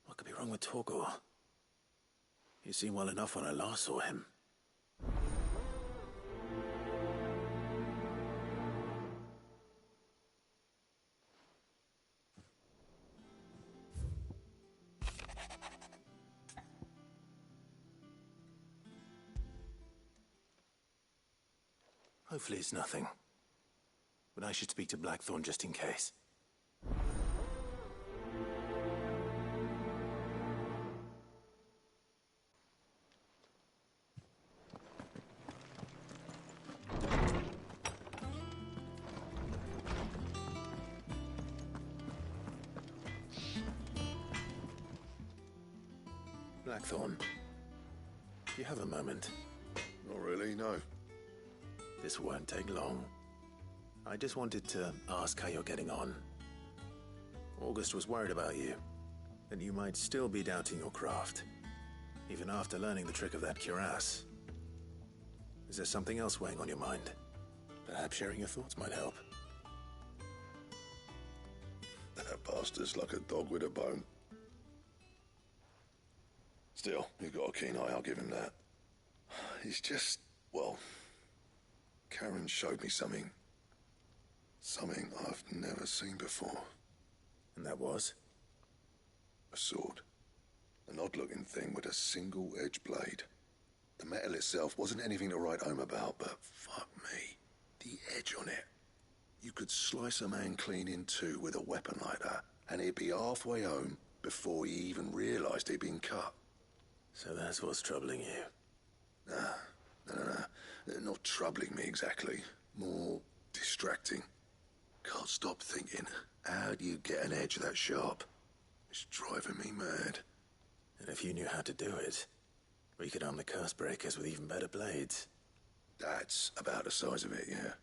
What could be wrong with Torgor? He seemed well enough when I last saw him. Hopefully it's nothing. But I should speak to Blackthorn just in case. Blackthorn, do you have a moment? Not really, no. This won't take long. I just wanted to ask how you're getting on. August was worried about you, that you might still be doubting your craft, even after learning the trick of that cuirass. Is there something else weighing on your mind? Perhaps sharing your thoughts might help. That bastard's like a dog with a bone. Still, he's got a keen eye, I'll give him that. He's just, well, Karen showed me something. Something I've never seen before. And that was? A sword. An odd-looking thing with a single-edged blade. The metal itself wasn't anything to write home about, but fuck me, the edge on it. You could slice a man clean in two with a weapon like that, and he'd be halfway home before he even realised he'd been cut. So that's what's troubling you? No. Not troubling me exactly. More distracting. Can't stop thinking, how do you get an edge that sharp? It's driving me mad. And if you knew how to do it, we could arm the curse breakers with even better blades. That's about the size of it, yeah.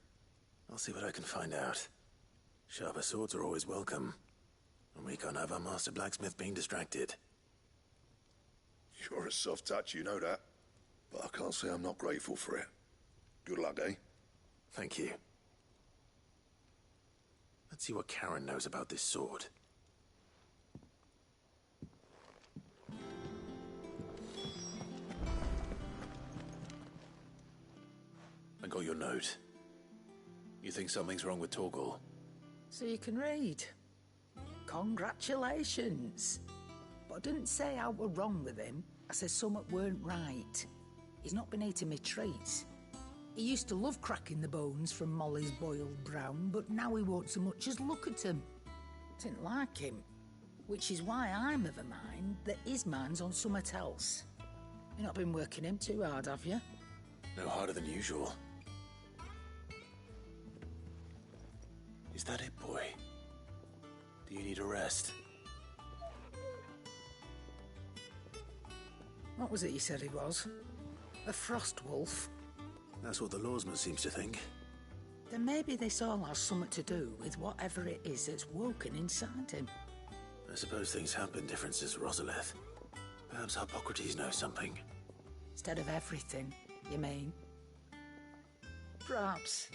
I'll see what I can find out. Sharper swords are always welcome. And we can't have our master blacksmith being distracted. You're a soft touch, you know that. But I can't say I'm not grateful for it. Good luck, eh? Thank you. Let's see what Karen knows about this sword. I got your note. You think something's wrong with Torgor? So you can read. Congratulations. But I didn't say I were wrong with him. I said something weren't right. He's not been eating me treats. He used to love cracking the bones from Molly's boiled brown, but now he won't so much as look at them. Didn't like him. Which is why I'm of a mind that his mind's on something else. You've not been working him too hard, have you? No harder than usual. Is that it, boy? Do you need a rest? What was it you said he was? A frost wolf? That's what the lawsman seems to think. Then maybe this all has something to do with whatever it is that's woken inside him. I suppose things have been different since Rosalith. Perhaps Hippocrates knows something. Instead of everything, you mean? Perhaps.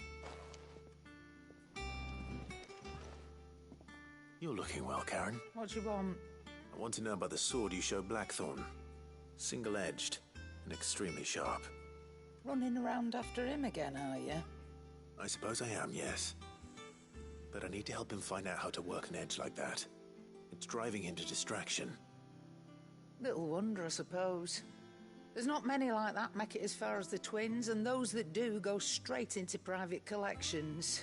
You're looking well, Karen. What do you want? I want to know about the sword you showed Blackthorn. Single-edged and extremely sharp. Running around after him again, are you? I suppose I am, yes. But I need to help him find out how to work an edge like that. It's driving him to distraction. Little wonder, I suppose. There's not many like that make it as far as the twins, and those that do go straight into private collections.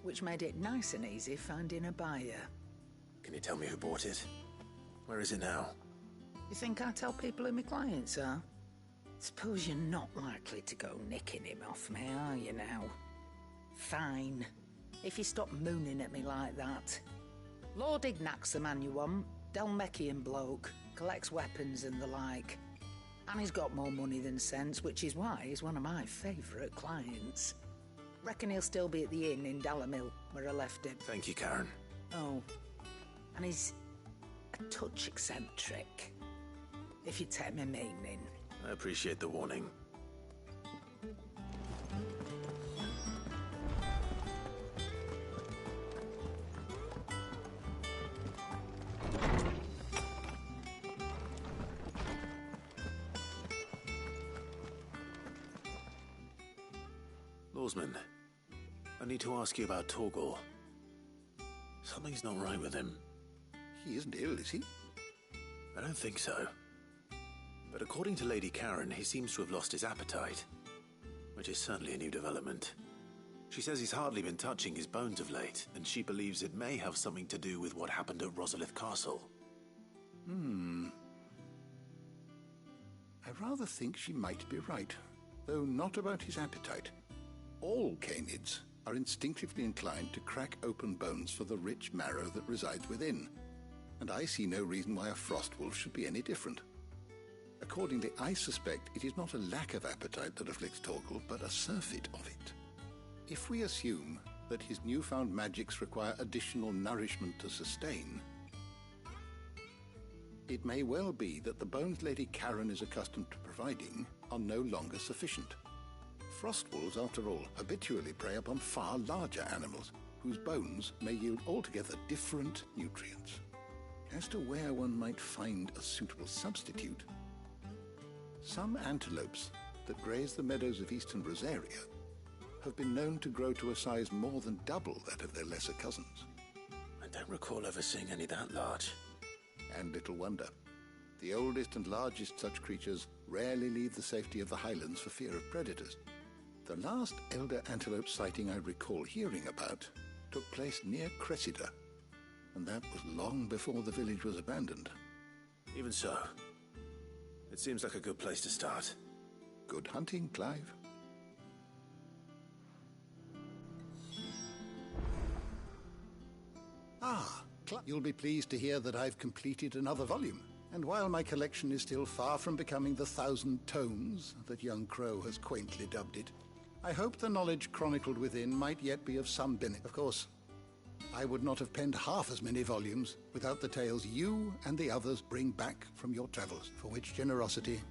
Which made it nice and easy finding a buyer. Can you tell me who bought it? Where is it now? You think I tell people who my clients are? Suppose you're not likely to go nicking him off me, are you now? Fine. If you stop mooning at me like that. Lord Ignac's the man you want. Delmechian bloke. Collects weapons and the like. And he's got more money than sense, which is why he's one of my favourite clients. Reckon he'll still be at the inn in Dalamil, where I left him. Thank you, Karen. Oh, and he's a touch eccentric, if you take my meaning. I appreciate the warning. Lawsman, I need to ask you about Torgal. Something's not right with him. He isn't ill, is he? I don't think so. But according to Lady Karen, he seems to have lost his appetite, which is certainly a new development. She says he's hardly been touching his bones of late, and she believes it may have something to do with what happened at Rosalith Castle. I rather think she might be right, though not about his appetite. All canids are instinctively inclined to crack open bones for the rich marrow that resides within, and I see no reason why a frostwolf should be any different. Accordingly, I suspect it is not a lack of appetite that afflicts Torgal, but a surfeit of it. If we assume that his newfound magics require additional nourishment to sustain, it may well be that the bones Lady Karen is accustomed to providing are no longer sufficient. Frostwolves, after all, habitually prey upon far larger animals, whose bones may yield altogether different nutrients. As to where one might find a suitable substitute, some antelopes that graze the meadows of eastern Rosaria have been known to grow to a size more than double that of their lesser cousins. I don't recall ever seeing any that large. And little wonder. The oldest and largest such creatures rarely leave the safety of the highlands for fear of predators. The last elder antelope sighting I recall hearing about took place near Cressida, and that was long before the village was abandoned. Even so, it seems like a good place to start. Good hunting, Clive. You'll be pleased to hear that I've completed another volume. And while my collection is still far from becoming the 1,000 tomes that young Crow has quaintly dubbed it, I hope the knowledge chronicled within might yet be of some benefit. Of course, I would not have penned half as many volumes without the tales you and the others bring back from your travels, for which generosity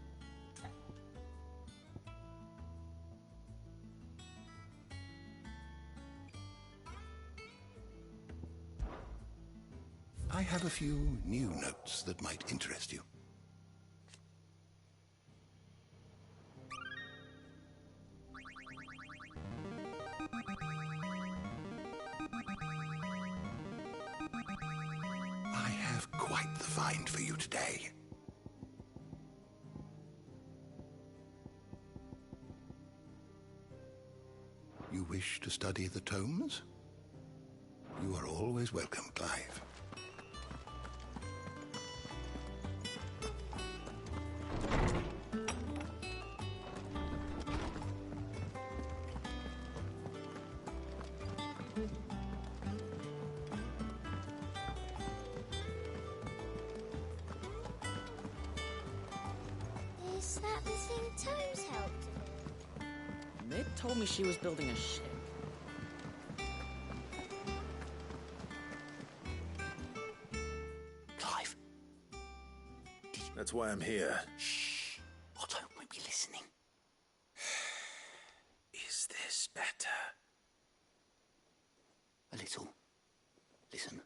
I have a few new notes that might interest you. I have quite the find for you today. You wish to study the tomes? You are always welcome, Clive. Is that the thing Tomes helped with? Mid told me she was building a ship. Clive. That's why I'm here. Shh. Otto won't be listening. Is this better? A little. Listen.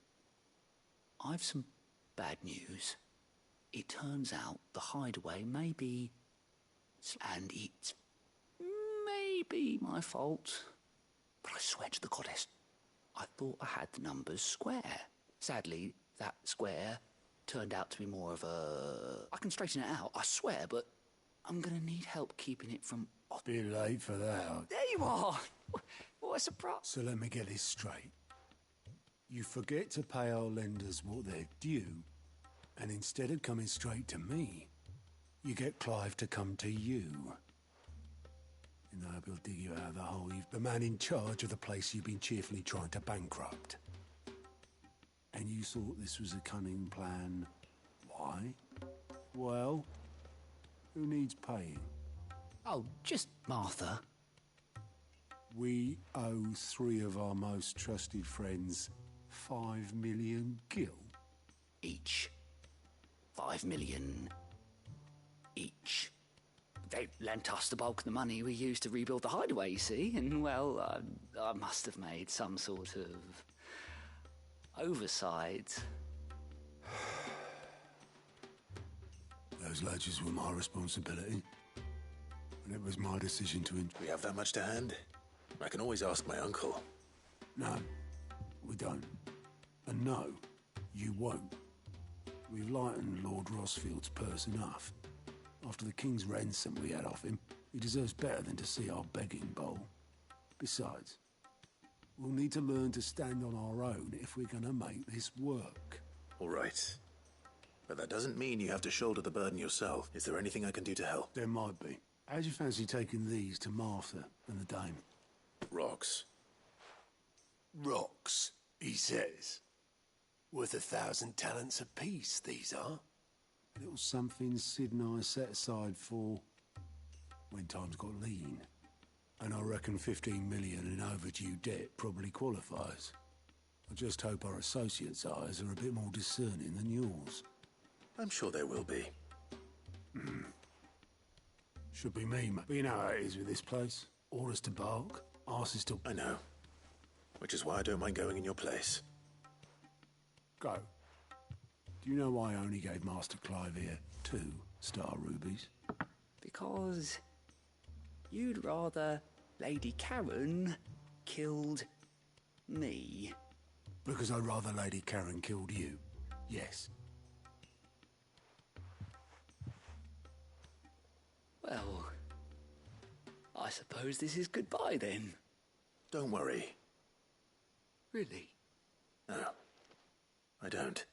I've some bad news. It turns out the hideaway may be... and it's maybe my fault. But I swear to the goddess, I thought I had the numbers square. Sadly, that square turned out to be more of a... I can straighten it out, I swear, but I'm gonna need help keeping it from... Bit late for that. There you are! What a surprise. So let me get this straight. You forget to pay our lenders what they're due, and instead of coming straight to me, you get Clive to come to you. And I will dig you out of the hole. You've the man in charge of the place you've been cheerfully trying to bankrupt. And you thought this was a cunning plan. Why? Well, who needs paying? Oh, just Martha. We owe 3 of our most trusted friends 5 million gil. Each. 5 million each. They lent us the bulk of the money we used to rebuild the hideaway, you see, and, well, I must have made some sort of oversight. Those ledgers were my responsibility. And it was my decision to... We have that much to hand? I can always ask my uncle. No, we don't. And no, you won't. We've lightened Lord Rosfield's purse enough. After the king's ransom we had off him, he deserves better than to see our begging bowl. Besides, we'll need to learn to stand on our own if we're gonna make this work. All right. But that doesn't mean you have to shoulder the burden yourself. Is there anything I can do to help? There might be. How'd you fancy taking these to Martha and the dame? Rocks. Rocks, he says. Worth 1,000 talents apiece, these are. Little something Sid and I set aside for when times got lean. And I reckon 15 million in overdue debt probably qualifies. I just hope our associates' eyes are a bit more discerning than yours. I'm sure there will be. Should be me, mate. But you know how it is with this place. Orders to bark, arses to... I know. Which is why I don't mind going in your place. Go. Do you know why I only gave Master Clive here 2 star rubies? Because you'd rather Lady Karen killed me. Because I'd rather Lady Karen killed you. Yes. Well, I suppose this is goodbye then. Don't worry. Really? No, I don't.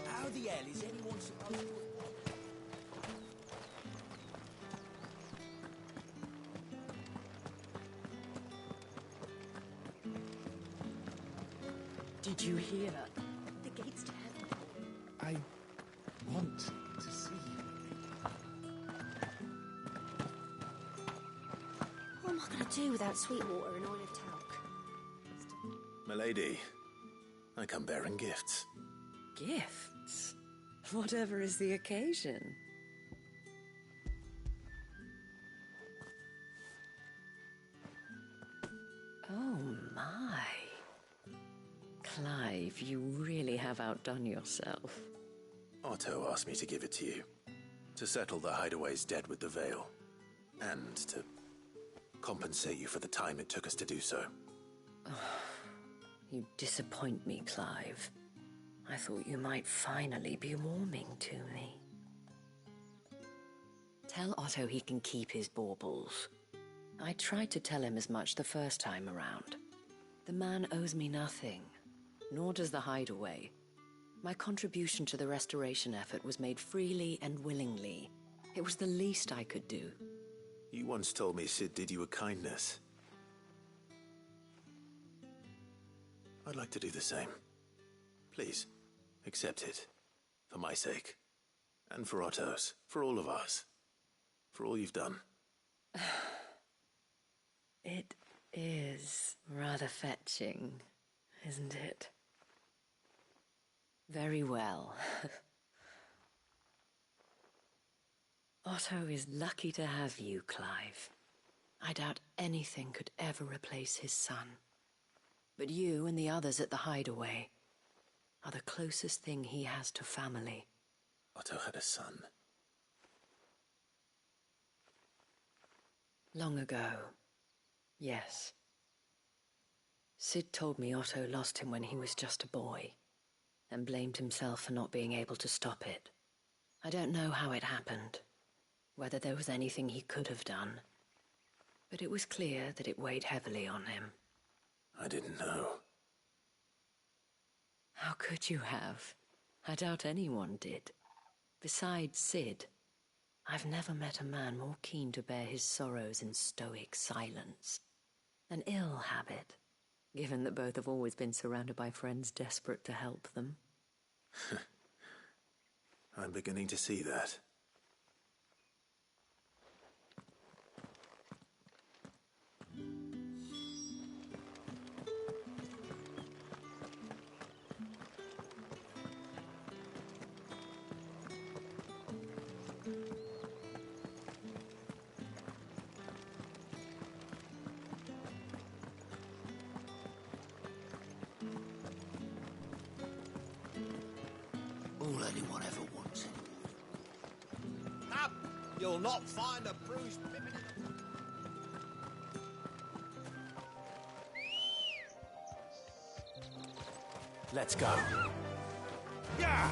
How the hell is anyone supposed to... Did you hear? The gates to heaven. I want to see you. What am I going to do without sweet water and oil of talc? Milady, I come bearing gifts. Gifts? Whatever is the occasion. Oh my. Clive, you really have outdone yourself. Otto asked me to give it to you. To settle the hideaway's debt with the Veil. And to compensate you for the time it took us to do so. You disappoint me, Clive. I thought you might finally be warming to me. Tell Otto he can keep his baubles. I tried to tell him as much the first time around. The man owes me nothing, nor does the Hideaway. My contribution to the restoration effort was made freely and willingly. It was the least I could do. You once told me Sid did you a kindness. I'd like to do the same. Please, accept it. For my sake. And for Otto's. For all of us. For all you've done. It is rather fetching, isn't it? Very well. Otto is lucky to have you, Clive. I doubt anything could ever replace his son. But you and the others at the Hideaway are the closest thing he has to family. Otto had a son. Long ago, yes. Sid told me Otto lost him when he was just a boy, and blamed himself for not being able to stop it. I don't know how it happened, whether there was anything he could have done, but it was clear that it weighed heavily on him. I didn't know. How could you have? I doubt anyone did. Besides Sid, I've never met a man more keen to bear his sorrows in stoic silence. An ill habit, given that both have always been surrounded by friends desperate to help them. I'm beginning to see that. All anyone ever wants. Up! You'll not find a bruised pippin in the... Let's go. Yeah!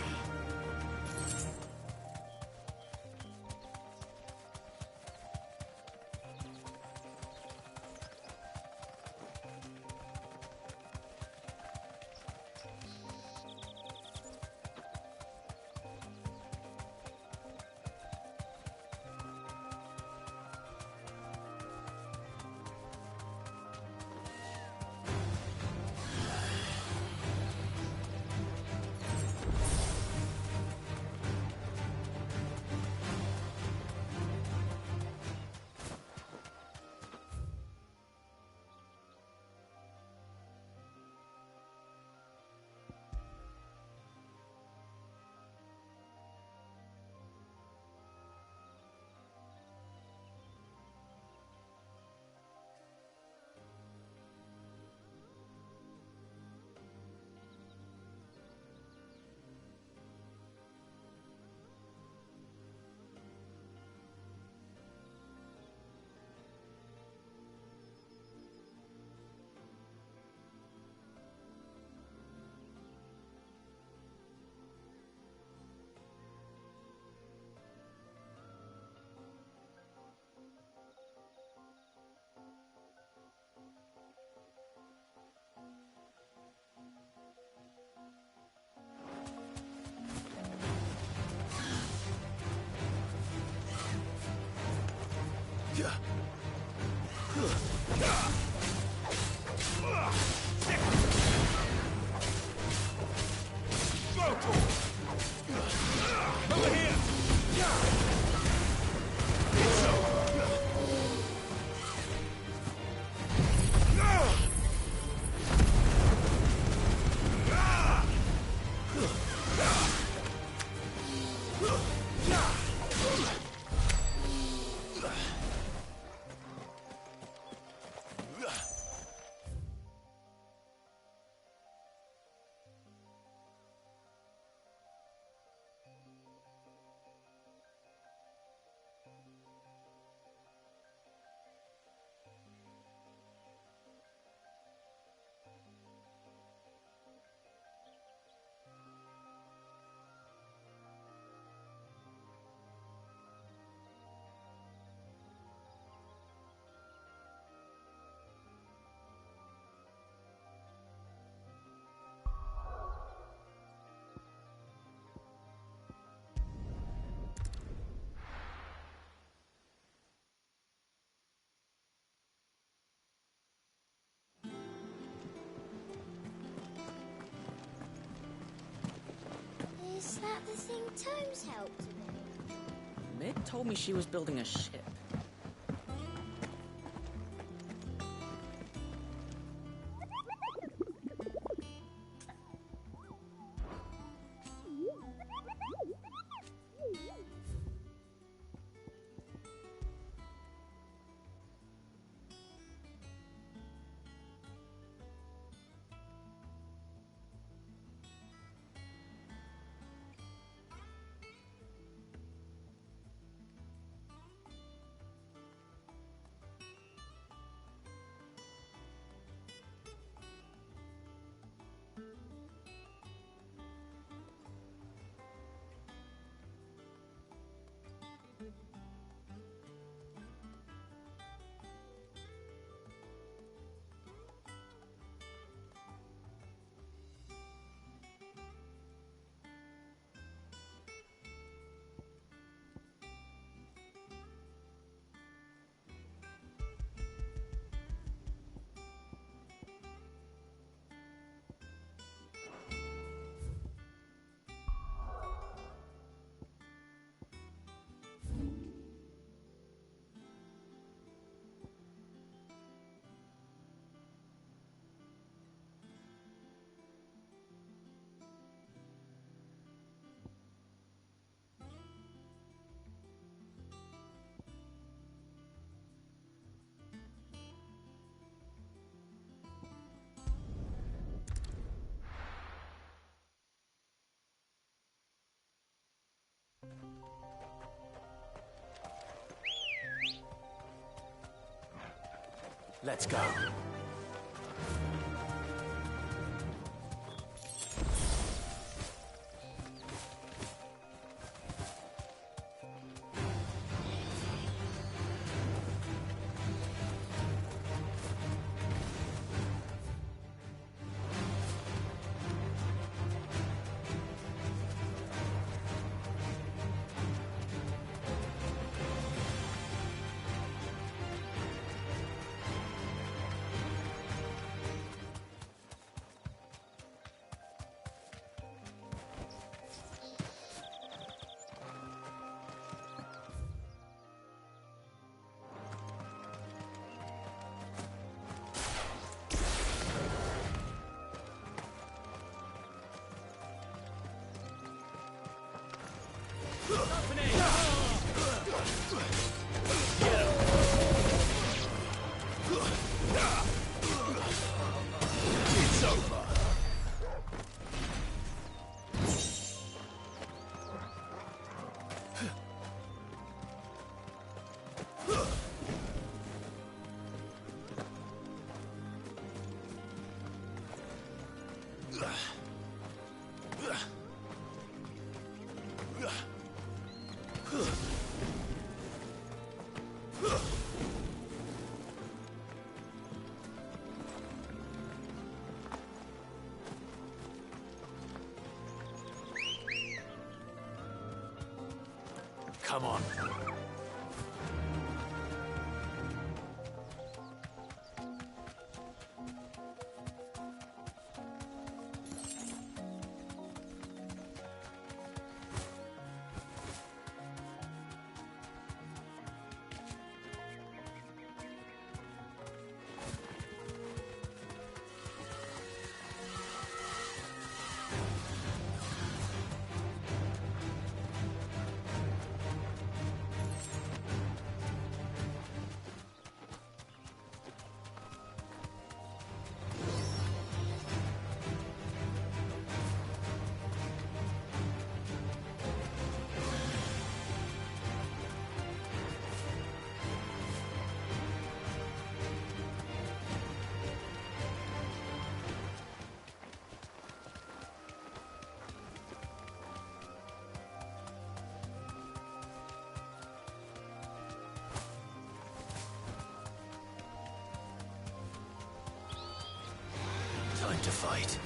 the thing Tomes helped with? Mick told me she was building a ship. Let's go. It's over. Come on. Time to fight.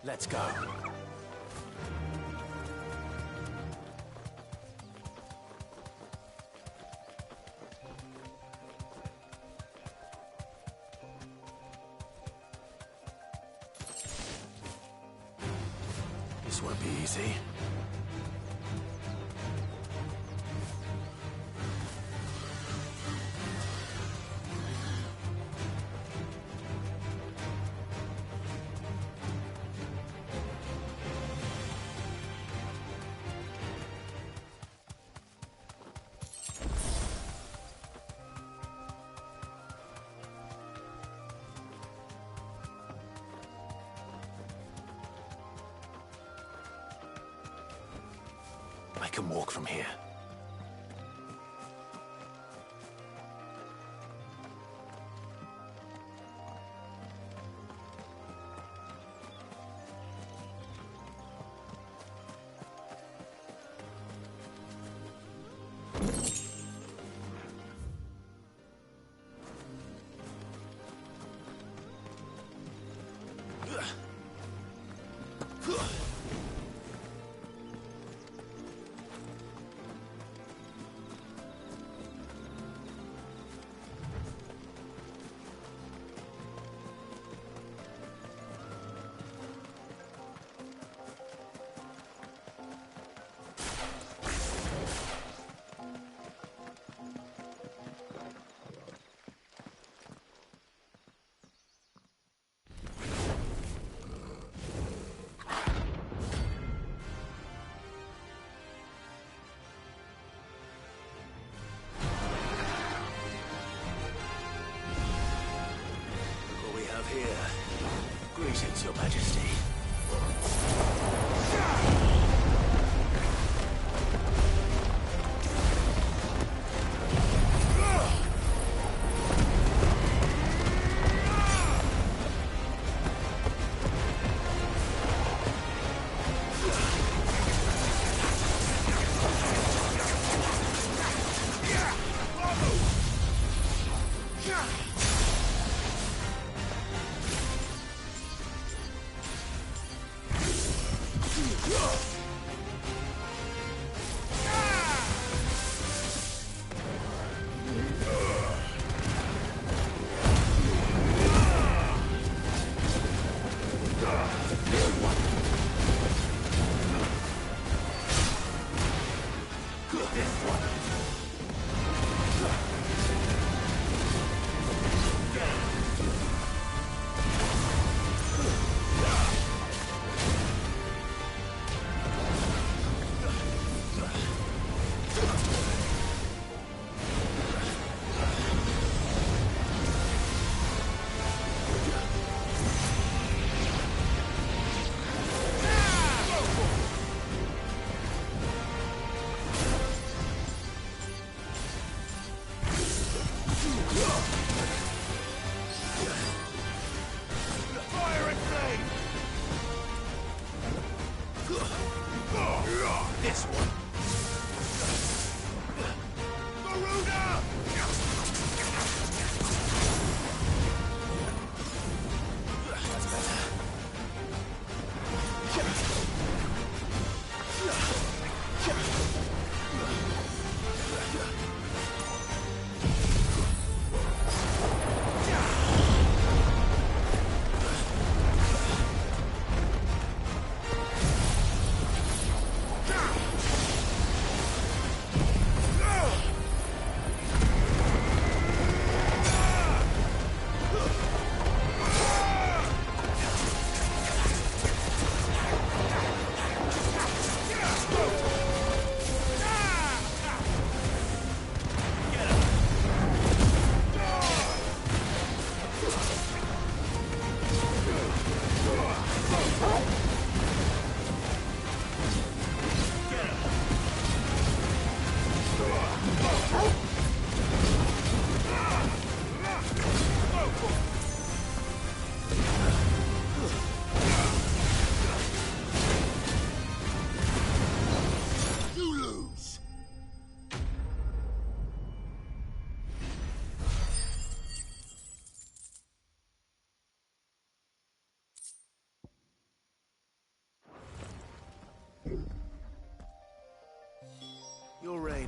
Let's go. This won't be easy. I can walk from here. Here. Greetings, Your Majesty.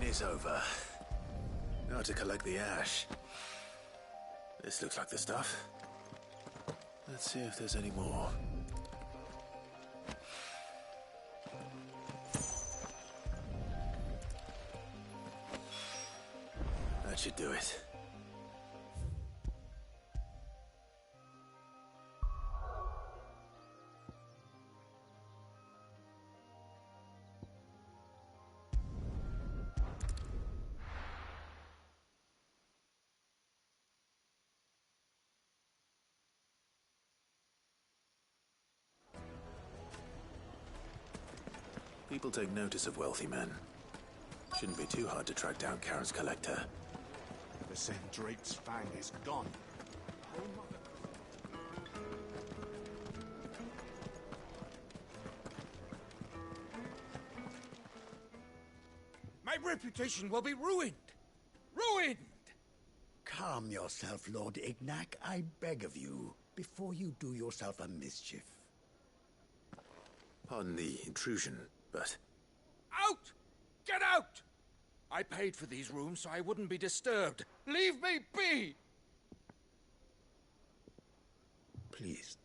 Journey's over. Now to collect the ash. This looks like the stuff. Let's see if there's any more. That should do it. People take notice of wealthy men. Shouldn't be too hard to track down Karen's collector. The Sendrate's fang is gone. My reputation will be ruined! Ruined! Calm yourself, Lord Ignac, I beg of you, before you do yourself a mischief. Pardon the intrusion, but... Out! Get out! I paid for these rooms so I wouldn't be disturbed. Leave me be! Please,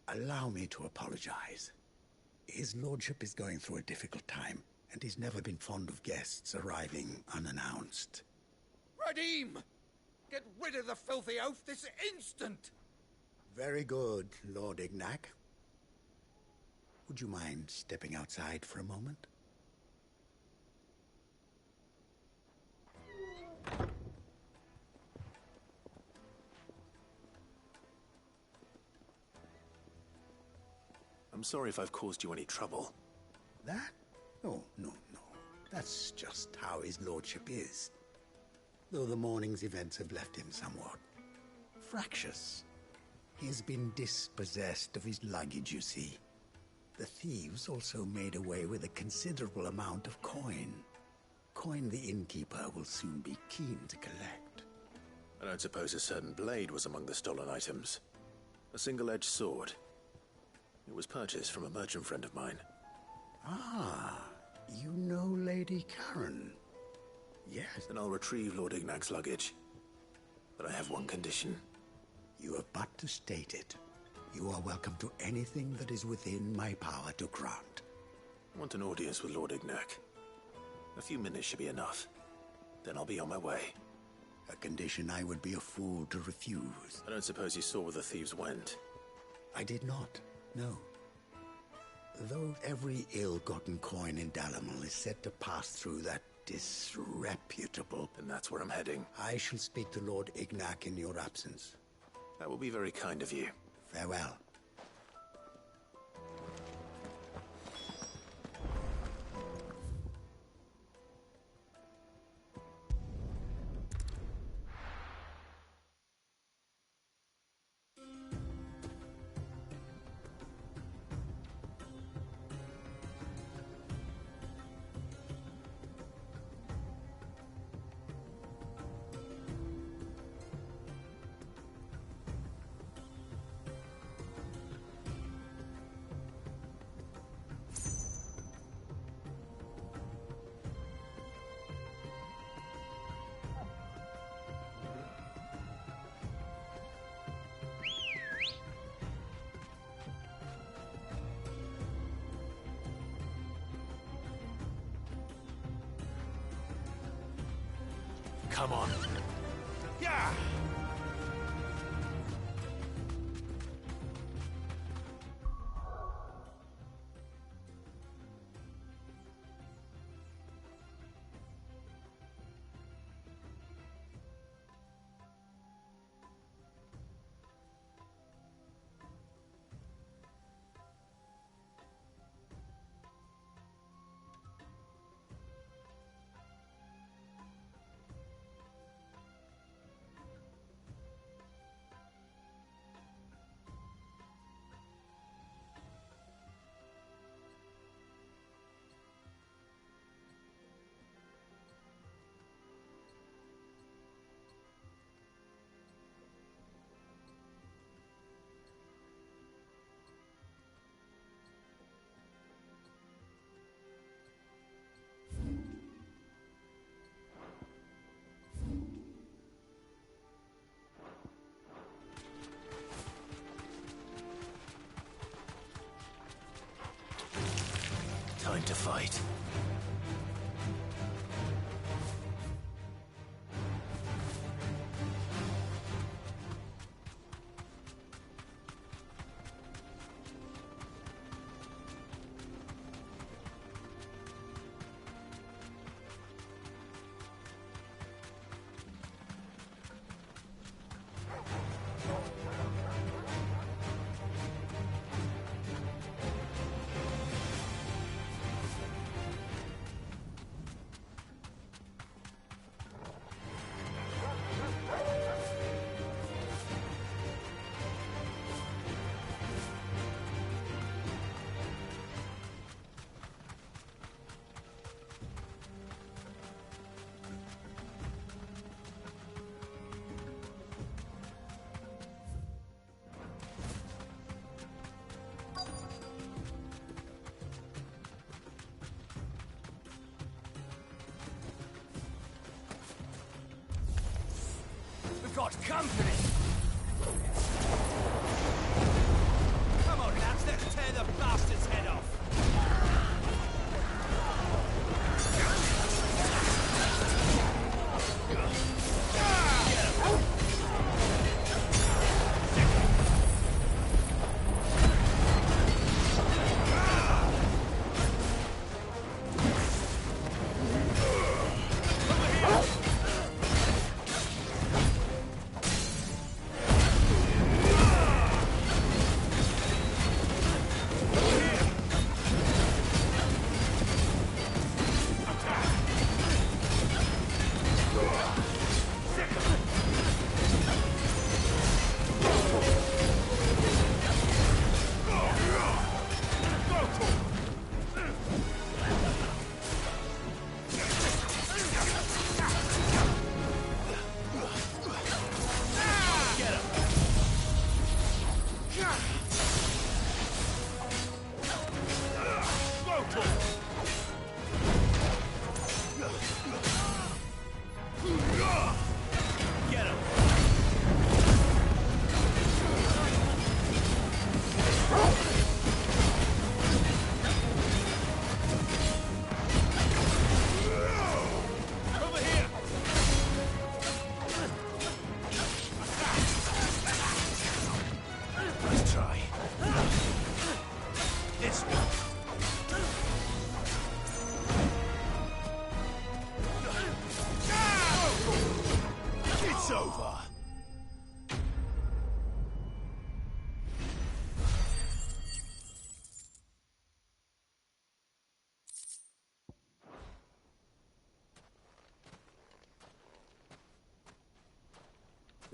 allow me to apologize. His lordship is going through a difficult time, and he's never been fond of guests arriving unannounced. Radim! Get rid of the filthy oaf this instant! Very good, Lord Ignac. Would you mind stepping outside for a moment? I'm sorry if I've caused you any trouble. That? Oh, no. That's just how his lordship is. Though the morning's events have left him somewhat fractious. He's been dispossessed of his luggage, you see. The thieves also made away with a considerable amount of coin. Coin the innkeeper will soon be keen to collect. I don't suppose a certain blade was among the stolen items. A single-edged sword. It was purchased from a merchant friend of mine. Ah, you know Lady Karen. Yes. Then I'll retrieve Lord Ignac's luggage. But I have one condition. You have but to state it. You are welcome to anything that is within my power to grant. I want an audience with Lord Ignac. A few minutes should be enough. Then I'll be on my way. A condition I would be a fool to refuse. I don't suppose you saw where the thieves went. I did not, no. Though every ill-gotten coin in Dalamal is said to pass through that disreputable... And that's where I'm heading. I shall speak to Lord Ignac in your absence. That will be very kind of you. Farewell. Come on. Yeah! Time to fight. We've got company! Come on, lads, let's tear the bastard's head off!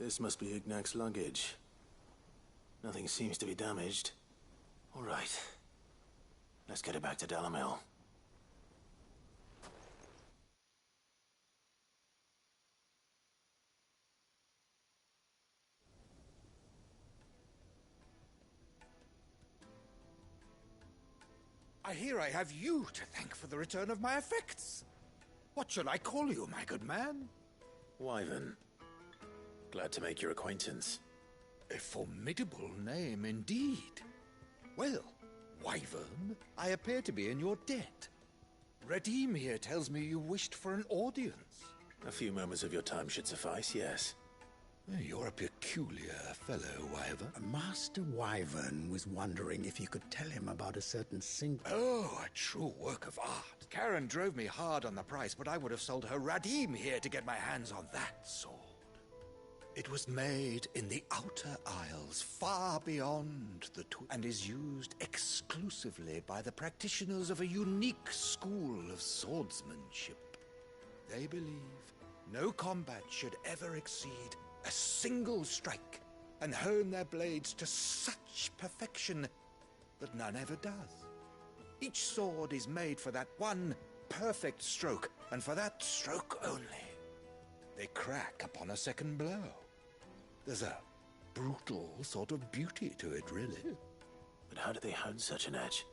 This must be Ignac's luggage. Nothing seems to be damaged. All right. Let's get it back to Dalamil. I hear I have you to thank for the return of my effects. What shall I call you, my good man? Wyvern. Glad to make your acquaintance. A formidable name indeed. Well, Wyvern, I appear to be in your debt. Radim here tells me you wished for an audience. A few moments of your time should suffice, yes. You're a peculiar fellow, Wyvern. Master Wyvern was wondering if you could tell him about a certain single... Oh, a true work of art. Karen drove me hard on the price, but I would have sold her Radim here to get my hands on that sword. It was made in the Outer Isles, far beyond the and is used exclusively by the practitioners of a unique school of swordsmanship. They believe no combat should ever exceed a single strike, and hone their blades to such perfection that none ever does. Each sword is made for that one perfect stroke, and for that stroke only. They crack upon a second blow. There's a brutal sort of beauty to it, really. But how do they hone such an edge?